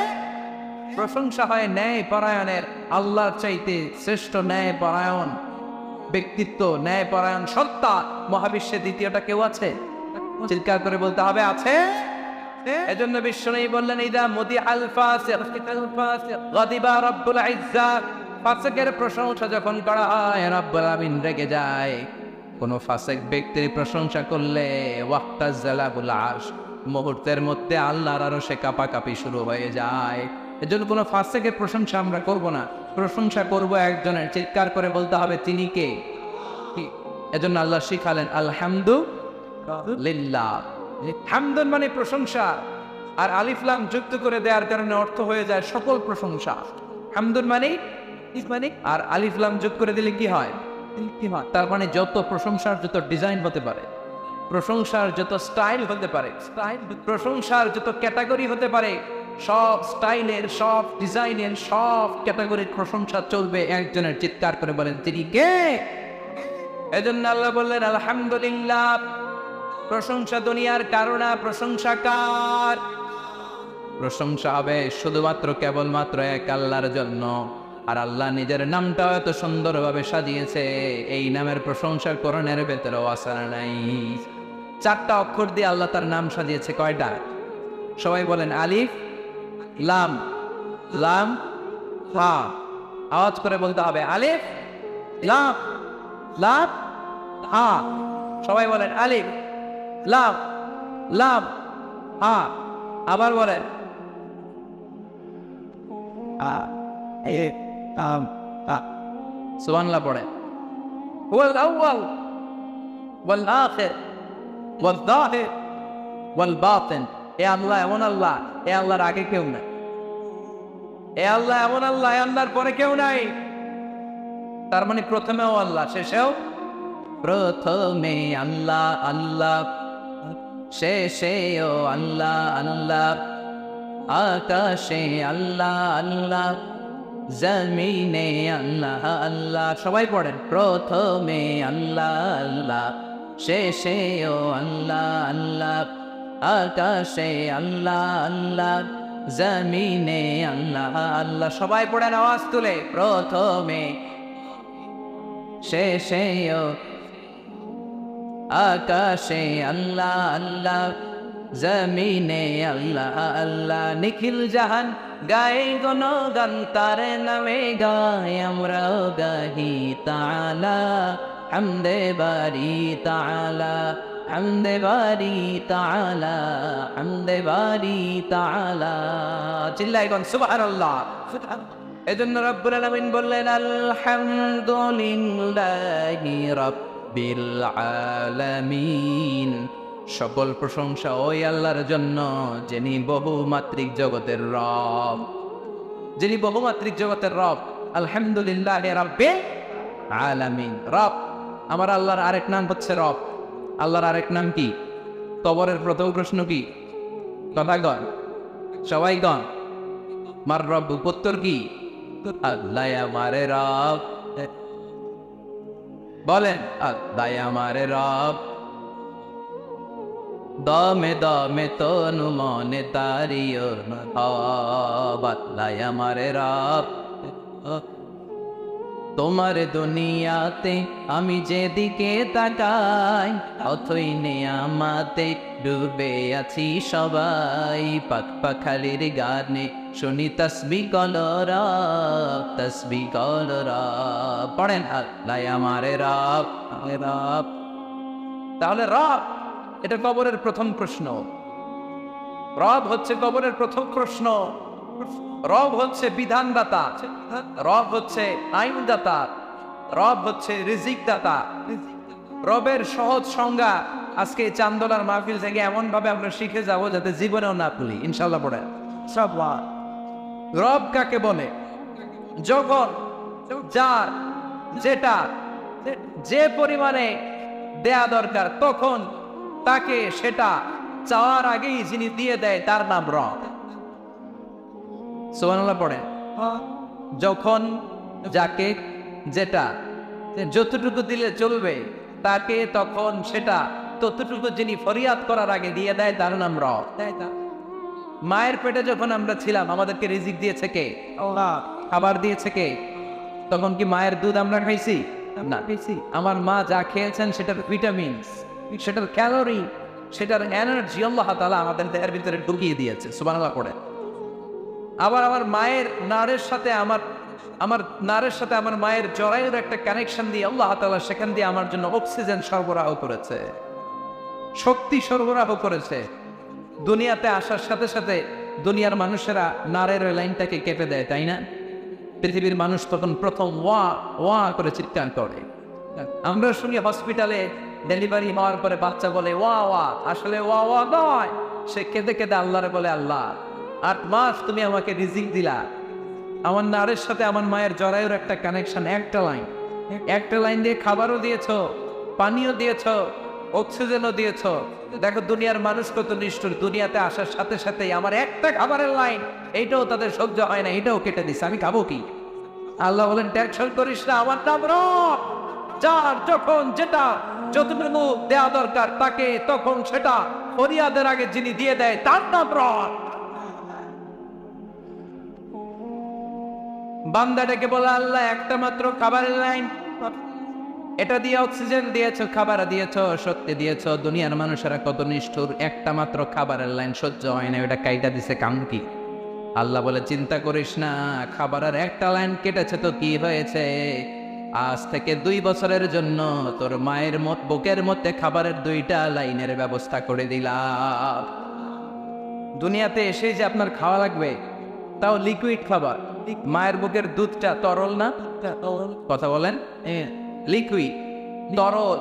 প্রশংসা হয় ন্যায় পরায়ণের। আল্লাহর চাইতে শ্রেষ্ঠ ন্যায় পরায়ণ ব্যক্তিত্ব, ন্যায় পরায়ণ সত্তা মহাবিশ্বে দ্বিতীয়টা কেউ আছে? চিৎকার করে বলতে হবে, আছে। এজন্য বিশ্বনবী বললেন, ইদা মুদি আল ফাসিক গাদিবা রাব্বুল ইজ্জা। ফাসিকের প্রশংসা যখন করা হয়, রব্বুল আমিন রেগে যায়। কোন ফাসিক ব্যক্তির প্রশংসা করলে ওয়াক্তাজালাবুল আরশ, মুহূর্তের মধ্যে আল্লাহর আরশে কাঁপাকাঁপি শুরু হয়ে যায়। এজন্য কোনো ফাসিকের প্রশংসা আমরা করব না, প্রশংসা করব একজনের। চিৎকার করে বলতে হবে, তিনি কে? এজন্য আল্লাহ শিখালেন আলহামদুলিল্লাহ। হামদুন মানে প্রশংসা, আর আলিফ লাম যুক্ত করে দেওয়ার কারণে অর্থ হয়ে যায় সকল প্রশংসা। হামদুন মানে আর আলিফ লাম যোগ করে দিলে কি হয়? তার মানে যত প্রশংসার যত ডিজাইন হতে পারে, প্রশংসার যত স্টাইল হতে পারে, প্রশংসার যত ক্যাটাগরি হতে পারে, সব স্টাইলের, সব ডিজাইনের, সব ক্যাটাগরির প্রশংসা চলবে একজনের। চিৎকার করে বলেন, তিনি কে? এজন্য আল্লাহ বললেন আলহামদুলিল্লাহ। প্রশংসা দুনিয়ার কারণা, প্রশংসা কার? প্রশংসা হবে শুধুমাত্র কেবলমাত্র এক আল্লাহর জন্য। আর আল্লাহ নিজের নামটা এত সুন্দরভাবে সাজিয়েছে, এই নামের প্রশংসা করণের ভেতরেও আসার নাই। 4টা অক্ষর দিয়ে আল্লাহ তার নাম সাজিয়েছে। কয়টা? সবাই বলেন, আলিফ লাম, লাম হা। আওয়াজ করে বলতে হবে, আলিফ লাম, লাম হা। সবাই বলেন, আলিফ লাম, লাম হা। আবার বলেন, সুবহানাল্লাহ পড়েন। হুয়াল আউয়াল ওয়াল আখির ওয়াল যাহির ওয়াল বাতিন। এ আল্লাহ এমন আল্লাহ, এ আল্লাহর আগে কেউ নাই। এ আল্লাহ এমন আল্লাহ, এ আল্লাহর পরে কেউ নাই। তার মানে প্রথমেও আল্লাহ, শেষেও। প্রথমে আল্লাহ আল্লাহ, শেষেও আল্লাহ আল্লাহ। আকাশে আল্লাহ আল্লাহ, জমিনে আল্লাহ আল্লাহ। সবাই পড়েন, প্রথমে আল্লাহ আল্লাহ, শেষেও আল্লাহ আল্লাহ। আকাশে আল্লাহ আল্লাহ, জমিনে আল্লাহ আল্লাহ। সবাই পড়েন আওয়াজ তুলে, প্রথমে শেষেও। আকাশে আল্লাহ আল্লাহ, জমিনে আল্লাহ আল্লাহ। নিখিল জাহান গায়ে গণগান, তার নামে গায় আমরাও গাহি তাআলা। হামদে বারি তাআলা, হামদে বারি তাআলা, হামদে বারি তাআলা। চিল্লায় গন সুবহানাল্লাহ। এজন্য রব্বুল আলামিন বললেন আলহামদুলিল্লাহি রাব্বিল আলামিন। সকল প্রশংসা ওই আল্লাহর জন্য, যিনি বহুমাত্রিক জগতের রব, যিনি বহুমাত্রিক জগতের রব। আলহামদুলিল্লাহ রাব্বিল আলামিন। রব, আমার আল্লাহর আরেক নাম হচ্ছে রব। আল্লাহর আরেক নাম কি? কবরের প্রথম প্রশ্ন কি? কথা গণ, সবাই গণ। মার রব, উত্তর কি? আল্লাহ আমারে রব। বলেন, আল্লাহ আমারে রব। দমে দমে তনু মনে তারিও আল্লাহ আমারে রব। তোমার দুনিয়াতে আমি যেদিকে তাকাই, অথই নেয়ামাতে ডুবে আছি সবাই। পাক পাখালির গানে শুনি তসবিহ কলরা, তসবিহ কলরা। পড়েন, আল্লাহ আমারে রব, রব। তাহলে রব এটা কবরের প্রথম প্রশ্ন। রব হচ্ছে কবরের প্রথম প্রশ্ন। রব হচ্ছে বিধানদাতা, রব হচ্ছে আইনদাতা, রব হচ্ছে রিজিক দাতা। রবের সহজ সংজ্ঞা আজকে চান্দোলার মাহফিল থেকে এমন ভাবে আমরা শিখে যাব যাতে জীবনেও না ভুলি, ইনশাআল্লাহ। পড়ে সব রব কাকে বলে? যখন যার যেটা যে পরিমাণে দেয়া দরকার, তখন তাকে সেটা চাওয়ার আগেই যিনি দিয়ে দেয়, তার নাম রব। সুবহানাল্লাহ পড়ে। যখন যাকে যেটা যতটুকু দিলে চলবে তাকে, তখন সেটা ততটুকু যিনি ফরিয়াদ করার আগে দিয়ে দেয়, তার নাম রব। মায়ের পেটে যখন আমরা ছিলাম আমাদেরকে রিজিক দিয়েছে কে? আল্লাহ। খাবার দিয়েছে কে? তখন কি মায়ের দুধ আমরা খাইছি? না খাইছি। আমার মা যা খেয়েছেন সেটার ভিটামিনস, সেটার ক্যালোরি, সেটার এনার্জি আল্লাহ তাআলা আমাদের দেহের ভিতরে ঢুকিয়ে দিয়েছে। সুবহানাল্লাহ পড়ে। আবার আমার মায়ের নারের সাথে আমার মায়ের জরায়ুর একটা কানেকশন দিয়ে আল্লাহ তাআলা সেখান দিয়ে আমার জন্য অক্সিজেন সরবরাহ করেছে, শক্তি সরবরাহ করেছে। দুনিয়াতে আসার সাথে সাথে দুনিয়ার মানুষেরা নারের লাইনটাকে কেটে দেয়, তাই না? পৃথিবীর মানুষ তখন প্রথম ওয়া ওয়া করে চিৎকার করে। আমরা শুনি হসপিটালে ডেলিভারি হওয়ার পরে বাচ্চা বলে ওয়া ওয়া, আসলে ওয়া ওয়া নয়, সে কেঁদে কেঁদে আল্লাহরে বলে, আল্লাহ 8 মাস তুমি আমাকে রিজিক দিলা। আমার নারের সাথে আমার মায়ের জরায়ুর একটা কানেকশন, একটা লাইন দিয়ে খাবারও দিয়েছো, পানিও দিয়েছো, অক্সিজেনও দিয়েছো। দেখো দুনিয়ার মানুষ কত নিষ্ঠুর, দুনিয়াতে আসার সাথে সাথেই আমার একটা খাবারের লাইন এইটাও তাদের সহ্য হয় না, এটাও কেটে দিচ্ছে, আমি খাবো কি? আল্লাহ বলেন টেনশন করিস না, আমার নাম রব। যার যখন যেটা যতটুকু দেয়া দরকার তাকে তখন সেটা ফরিয়াদের আগে যিনি দিয়ে দেয় তার নাম রব। বান্দা ডেকে বলে, আল্লাহ একটা মাত্র খাবারের লাইন, এটা দিয়ে অক্সিজেন দিয়েছো, খাবার দিয়েছো, সত্যি দিয়েছো। দুনিয়ার মানুষেরা কত নিষ্ঠুর, একটা মাত্র খাবারের লাইন সহ্য হয় না, ওটা কাইটা দিছে কাম কি? আল্লাহ বলে চিন্তা করিস না, খাবারের একটা লাইন কেটেছে তো কি হয়েছে? আজ থেকে 2 বছরের জন্য তোর মায়ের বুকের মধ্যে খাবারের 2টা লাইনের ব্যবস্থা করে দিলাম। দুনিয়াতে এসেই যে আপনার খাওয়া লাগবে, তাও লিকুইড খাবার। মায়ের বুকের দুধটা তরল না? কথা বলেন, লিকুইড তরল।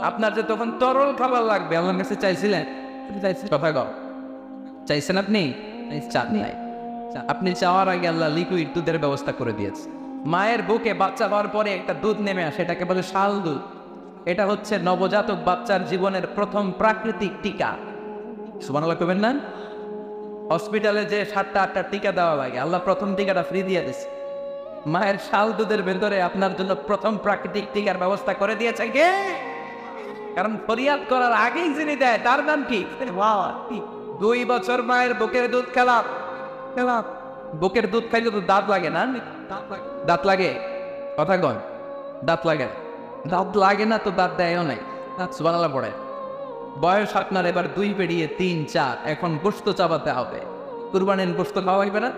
আপনার যে তখন তরল খাবার লাগবে, আমার কাছে চাইছিলেন? কথা কও, চাইছেন আপনি? চান নাই। আপনি চাওয়ার আগে আল্লাহ লিকুইড দুধের ব্যবস্থা করে দিয়েছে। মায়ের বুকে বাচ্চা হওয়ার পরে একটা দুধ নেমে আসে, এটাকে বলে শাল দুধ। এটা হচ্ছে নবজাতক বাচ্চার জীবনের প্রথম প্রাকৃতিক টিকা। সুবহানাল্লাহ কইবেন না? হসপিটালে যে 7টা 8টা টিকা দেওয়া লাগে, আল্লাহ প্রথম টিকাটা ফ্রি দিয়ে দিয়েছে। মায়ের শাল দুধের ভেতরে আপনার জন্য প্রথম প্রাকৃতিক টিকার ব্যবস্থা করে দিয়েছে কে? কারণ ফরিয়াদ করার আগেই যিনি দেয় তার নাম কি? 2 বছর মায়ের বুকের দুধ খেলাম। বুকের দুধ খাইলে তো দাঁত লাগে না? দাঁত লাগে? কথা কন, দাঁত লাগে? দাঁত লাগে না তো দাঁত দেয়ও নাই। সুবহানাল্লাহ পড়ে। বয়স আপনার এবার 2 পেরিয়ে 3 4, এখন গোশত চাবাতে হবে। কুরবানির গোশত খাওয়া হইবে না?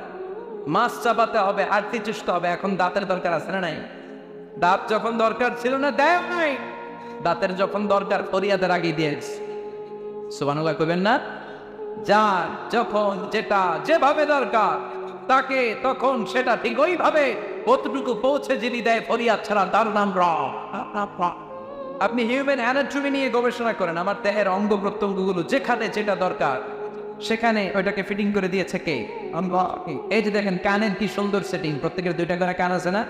মাছ চাবাতে হবে, আরতি চুষতে হবে। এখন দাঁতের দরকার আছে না নাই? দাঁত যখন দরকার ছিল না দেয় নাই, দাঁতের যখন দরকার ফরিয়াদের আগে দিয়েছে। সুবহানাল্লাহ কইবেন না? যার যখন যেটা যেভাবে দরকার তাকে তখন সেটা ঠিক ওইভাবে কতটুকু পৌঁছে যিনি দেয় ফরিয়াদ ছাড়া তার নাম রব। আপনি হিউম্যান অ্যানাটমি নিয়ে গবেষণা করেন, আমার দেহের অঙ্গ প্রত্যঙ্গগুলো যেখানে যেটা দরকার সেখানে ওইটাকে ফিটিং করে দিয়েছে কে? এই যে দেখেন কানের কি সুন্দর সেটিং, প্রত্যেকের 2টা করে কান আছে না?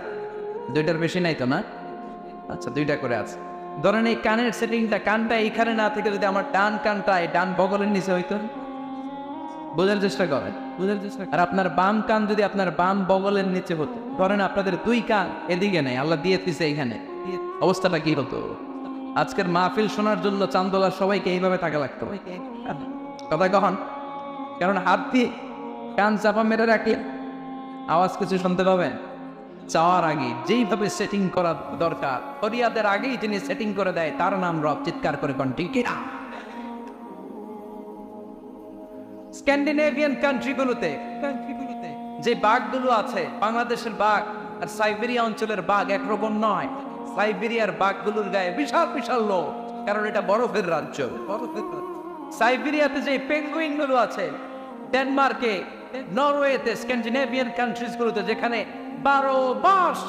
2টার বেশি নাই তো না? আচ্ছা 2টা করে আছে। ধরেন এই কানের সেটিংটা, কানটা এইখানে না থেকে যদি আমার ডান কানটা এই ডান বগলের নিচে হইতো, বোঝার চেষ্টা করেন, আর আপনার বাম কান যদি আপনার বাম বগলের নিচে হতো। ধরেন আপনাদের 2 কান এদিকে নেই, আল্লাহ দিয়ে দিছে এইখানে, অবস্থাটা কি হতো? আজকের মাহফিল শোনার জন্য চান্দোলার সবাইকে এইভাবে টাকা লাগতো। কথা কখন? কারণ হাত দিয়ে কান চাপা মেরে রাখলে আওয়াজ কিছু শুনতে পাবেন। চাওয়ার আগে যেইভাবে সেটিং করা দরকার, ফরিয়াদের আগেই যিনি সেটিং করে দেয় তার নাম রব। চিৎকার করে কোন ঠিক না? স্ক্যান্ডিনেভিয়ান কান্ট্রিগুলোতে যে বাঘগুলো আছে, বাংলাদেশের বাঘ আর সাইবেরিয়া অঞ্চলের বাঘ একরকম নয়। সাইবেরিয়ার বাঘগুলোর গায়ে বিশাল বিশাল লোক, কারণ এটা বরফের রাজ্য। সাইবেরিয়াতে যে পেঙ্গুইন গুলো আছে, ডেনমার্কে, নরওয়েতে, স্ক্যান্ডিনেভিয়ান কান্ট্রিজ গুলোতে যেখানে 12 মাস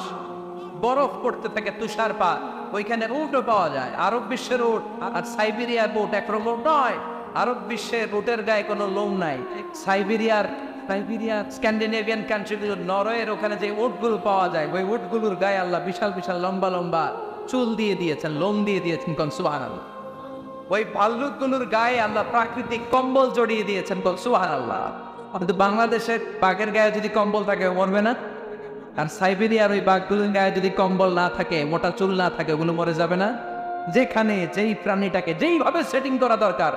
বরফ পড়তে থাকে, তুষারপাত, ওইখানে উটও পাওয়া যায়। আরব বিশ্বের উট আর সাইবেরিয়ার উট একরকম নয়। আরব বিশ্বের উটের গায়ে কোনো লোম নাই। সাইবেরিয়ার স্ক্যান্ডিনেভিয়ান কান্ট্রিগুলো, নরওয়ের ওখানে যে উটগুলো পাওয়া যায়, ওই উটগুলোর গায়ে আল্লাহ বিশাল বিশাল লম্বা লম্বা চুল দিয়ে দিয়েছেন, লোম দিয়ে দিয়েছেন। কোন সুবহানাল্লাহ। ওই ভাল্লুকগুলোর গায়ে আল্লাহ প্রাকৃতিক কম্বল জড়িয়ে দিয়েছেন। কোন সুবহানাল্লাহ। কিন্তু বাংলাদেশের বাঘের গায়ে যদি কম্বল থাকে মরবে না? আর সাইবেরিয়ার ওই বাঘগুলোর গায়ে যদি কম্বল না থাকে, মোটা চুল না থাকে, ওগুলো মরে যাবে না? যেখানে যেই প্রাণীটাকে যেইভাবে সেটিং করা দরকার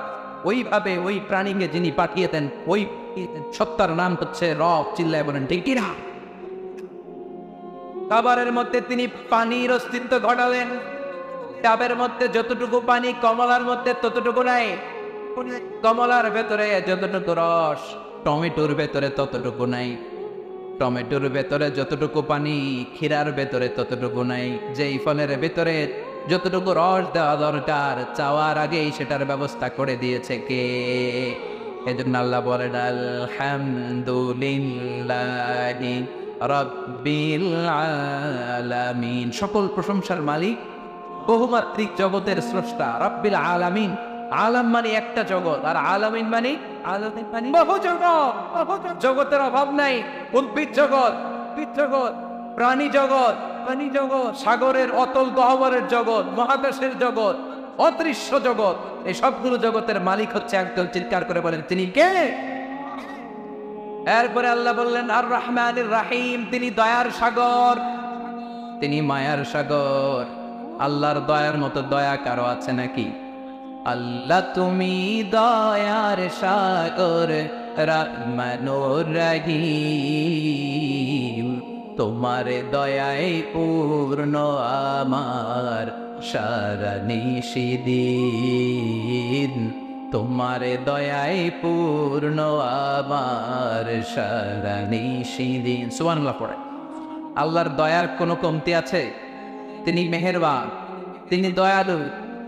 ওইভাবে ওই প্রাণীকে যিনি পাঠিয়ে দেন, ওই সত্তার নাম হচ্ছে রব। চিল্লায় বলেন ঠিক কিনা? খাবারের মধ্যে তিনি পানির অস্তিত্ব ঘটালেন। ডাবের মধ্যে যতটুকু পানি কমলার মধ্যে ততটুকু নাই। কমলার ভেতরে যতটুকু রস টমেটোর ভেতরে ততটুকু নাই। টমেটোর ভেতরে যতটুকু পানি ক্ষীরার ভেতরে ততটুকু নাই। যেই ফলের ভেতরে যতটুকু রস দেওয়া দরকার চাওয়ার আগেই সেটার ব্যবস্থা করে দিয়েছে কে? এজন্য আল্লাহ বলেন আলহামদুলিল্লাহি রাব্বিল আলামিন। সকল প্রশংসার মালিক, বহুমাত্রিক জগতের স্রষ্টা, রাব্বিল আলামিন। আলাম মানে একটা জগৎ, আর আলামিন মানে বহু জগৎ। জগতের অভাব নাই। উদ্ভিদ জগৎ, প্রাণী জগৎ, সাগরের অতল গহ্বরের জগৎ, মহাকাশের জগৎ, অদৃশ্য জগৎ, এই সবগুলো জগতের মালিক হচ্ছে একজন। চিৎকার করে বলেন তিনি কে? এরপরে আল্লাহ বললেন আর রহমানির রাহিম, তিনি দয়ার সাগর, তিনি মায়ার সাগর। আল্লাহর দয়ার মতো দয়া কারো আছে নাকি? আল্লাহ তুমি দয়ার সাগর, রহমানুর রহিম, তোমার দয়ায় পূর্ণ আমার সারা নিশিদিন, তোমার দয়ায় পূর্ণ আমার সারা নিশিদিন। সুবহানাল্লাহ পড়ে। আল্লাহর দয়ার কোনো কমতি আছে? তিনি মেহেরবান, তিনি দয়ালু।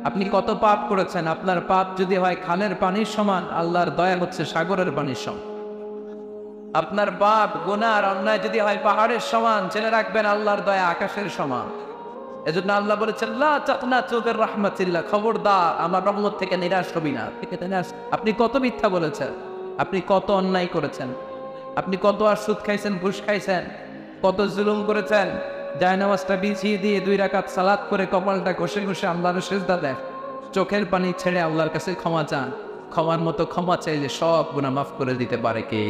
আপনি কত পাপ করেছেন, আপনার পাপ যদি হয় খালের পানির সমান, আল্লাহর দয়া হচ্ছে সাগরের পানির সমান। আপনার পাপ গুনাহ অন্যায় যদি হয় পাহাড়ের সমান, জেনে রাখবেন আল্লাহর দয়া আকাশের সমান। এজন্য আল্লাহ বলেছেন লা তাকনাতু মির রাহমাতিল্লাহ, খবরদার আমার রহমত থেকে নিরাশ হবি না। আপনি কত মিথ্যা বলেছেন, আপনি কত অন্যায় করেছেন, আপনি কত আর সুদ খাইছেন, ঘুষ খাইছেন, কত জুলুম করেছেন, জায়নামাজটা বিছিয়ে দিয়ে 2 রাকাত সালাত করে কপালটা ঘষে ঘষে আল্লাহর সিজদা দেন, চোখের পানি ছেড়ে আল্লাহর কাছে ক্ষমা চান। ক্ষমার মতো ক্ষমা চাইলে সব গুনাহ মাফ করে দিতে পারে কে?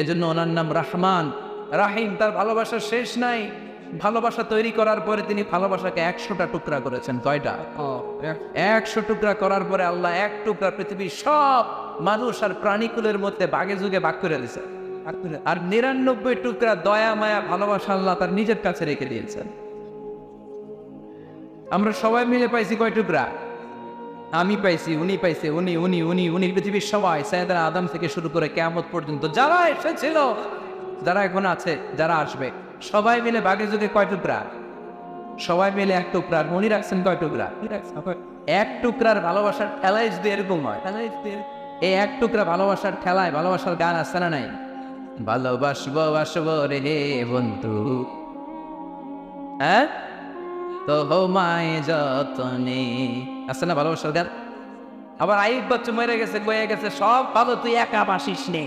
এজন্য ওনার নাম রহমান রাহিম। তার ভালোবাসার শেষ নাই। ভালোবাসা তৈরি করার পরে তিনি ভালোবাসাকে 100টা টুকরা করেছেন। কয়টা? 100 টুকরা করার পরে আল্লাহ 1 টুকরা পৃথিবীর সব মানুষ আর প্রাণীকুলের মধ্যে ভাগে যুগে ভাগ করে দিয়েছেন। আর 99 টুকরা দয়া মায়া ভালোবাসা আল্লাহ তার নিজের কাছে রেখে দিয়েছেন। আমরা সবাই মিলে পাইছি কয় টুকরা? আমি পাইছি, উনি পাইছে, উনি উনি উনি উনি পৃথিবীর সবাই, সাইয়েদনা আদম থেকে শুরু করে কিয়ামত পর্যন্ত যারা এসেছিল, যারা এখন আছে, যারা আসবে, সবাই মিলে ভাগে যুগে কয় টুকরা? সবাই মিলে 1 টুকরা। মনে রাখছেন কয় টুকরা? 1 টুকরার ভালোবাসার ঠেলায় যদি এরকম হয়, এই 1 টুকরা ভালোবাসার ঠেলায় ভালোবাসার গান আছে না নাই? ভালোবাসবো বাসবো রে বন্ধু, হ্যাঁ তো মায় যতনে, আছে না ভালোবাসার গান? আবার আইব বাচ্চা মরে গেছে, বয়ে গেছে, সব ভালো তুই একা বাসিস নে,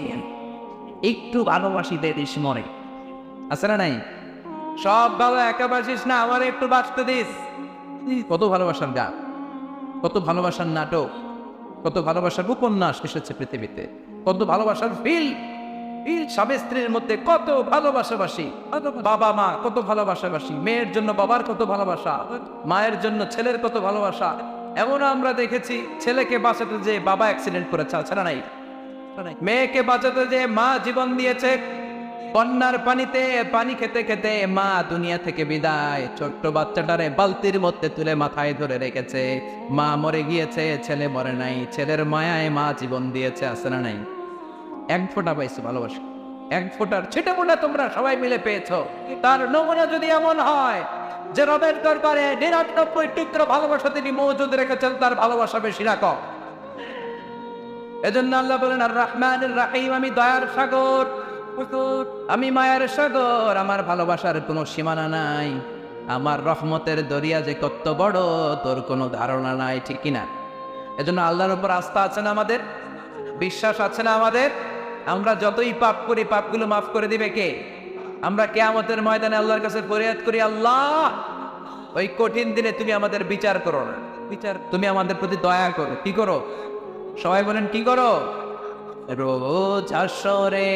একটু ভালোবাসি দে দিস মরে, আছে না নাই? সব ভালো একা বাসিস না, আমার একটু বাঁচতে দিস। কত ভালোবাসার গান, কত ভালোবাসার নাটক, কত ভালোবাসার উপন্যাস এসেছে পৃথিবীতে, কত ভালোবাসার ফিল্ম। স্বামী স্ত্রীর মধ্যে কত ভালোবাসাবাসী, বাবা মা কত ভালোবাসাবাসী, মেয়ের জন্য বাবার কত ভালোবাসা, মায়ের জন্য ছেলের কত ভালোবাসা। এমন আমরা দেখেছি ছেলেকে বাঁচাতে যে বাবা অ্যাক্সিডেন্ট করেছে, আছে না নাই? মেয়েকে বাঁচাতে যে মা জীবন দিয়েছে। বন্যার পানিতে পানি খেতে খেতে মা দুনিয়া থেকে বিদায়, ছোট্ট বাচ্চাটারে বালতির মধ্যে তুলে মাথায় ধরে রেখেছে। মা মরে গিয়েছে, ছেলে মরে নাই, ছেলের মায়ায় মা জীবন দিয়েছে, আছে না নাই? 1 ফোঁটা পাইছো ভালোবাসা, 1 ফোঁটার ছিটে মোটা তোমরা সবাই মিলে পেয়েছো। তার নমুনা যদি এমন হয় যে রবের দরবারে 99 টুকরা ভালোবাসা তিনি মজুদ রেখেছেন, তার ভালোবাসা বেশি না কম? এজন্য আল্লাহ বলেন আর রহমানুর রাহিম, আমি দয়ার সাগর, আমি মায়ার সাগর, আমার ভালোবাসার কোনো সীমানা নাই, আমার রহমতের দরিয়া যে কত বড় তোর কোনো ধারণা নাই, ঠিক কিনা? এজন্য আল্লাহর উপর আস্থা আছে না আমাদের? বিশ্বাস আছে না আমাদের? আমরা যতই পাপ করি, পাপগুলো মাফ করে দিবে কে? আমরা কিয়ামতের ময়দানে আল্লাহর কাছে ফরিয়াদ করি, আল্লাহ ওই কঠিন দিনে তুমি আমাদের বিচার করো না, তুমি আমাদের প্রতি দয়া করো। কি করো? সবাই বলেন কি করো? রোজ আসরে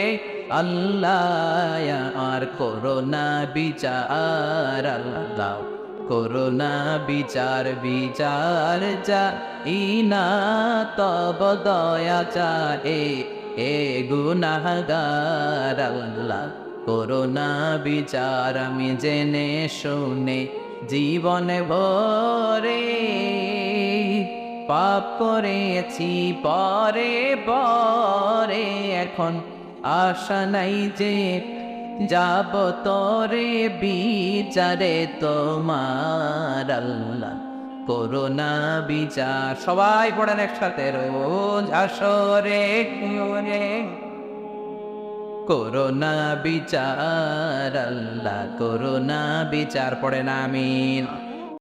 আল্লাহ আর করোনা বিচার, আল্লাহ করোনা বিচার, বিচার চাই না তব দয়া চাহে, এ গুনাহগার আল্লাহ করোনা বিচার আমি জেনে শুনে জীবনে ভরে পাপ করেছি পরে পরে এখন আশা নাই যে যাব তরে বিচারে তোমার আল্লাহ করোনা বিচার। সবাই পড়েন একসাথে, রোজ আসরে করোনা বিচার আল্লাহ করোনা বিচার, পড়েন আমিন।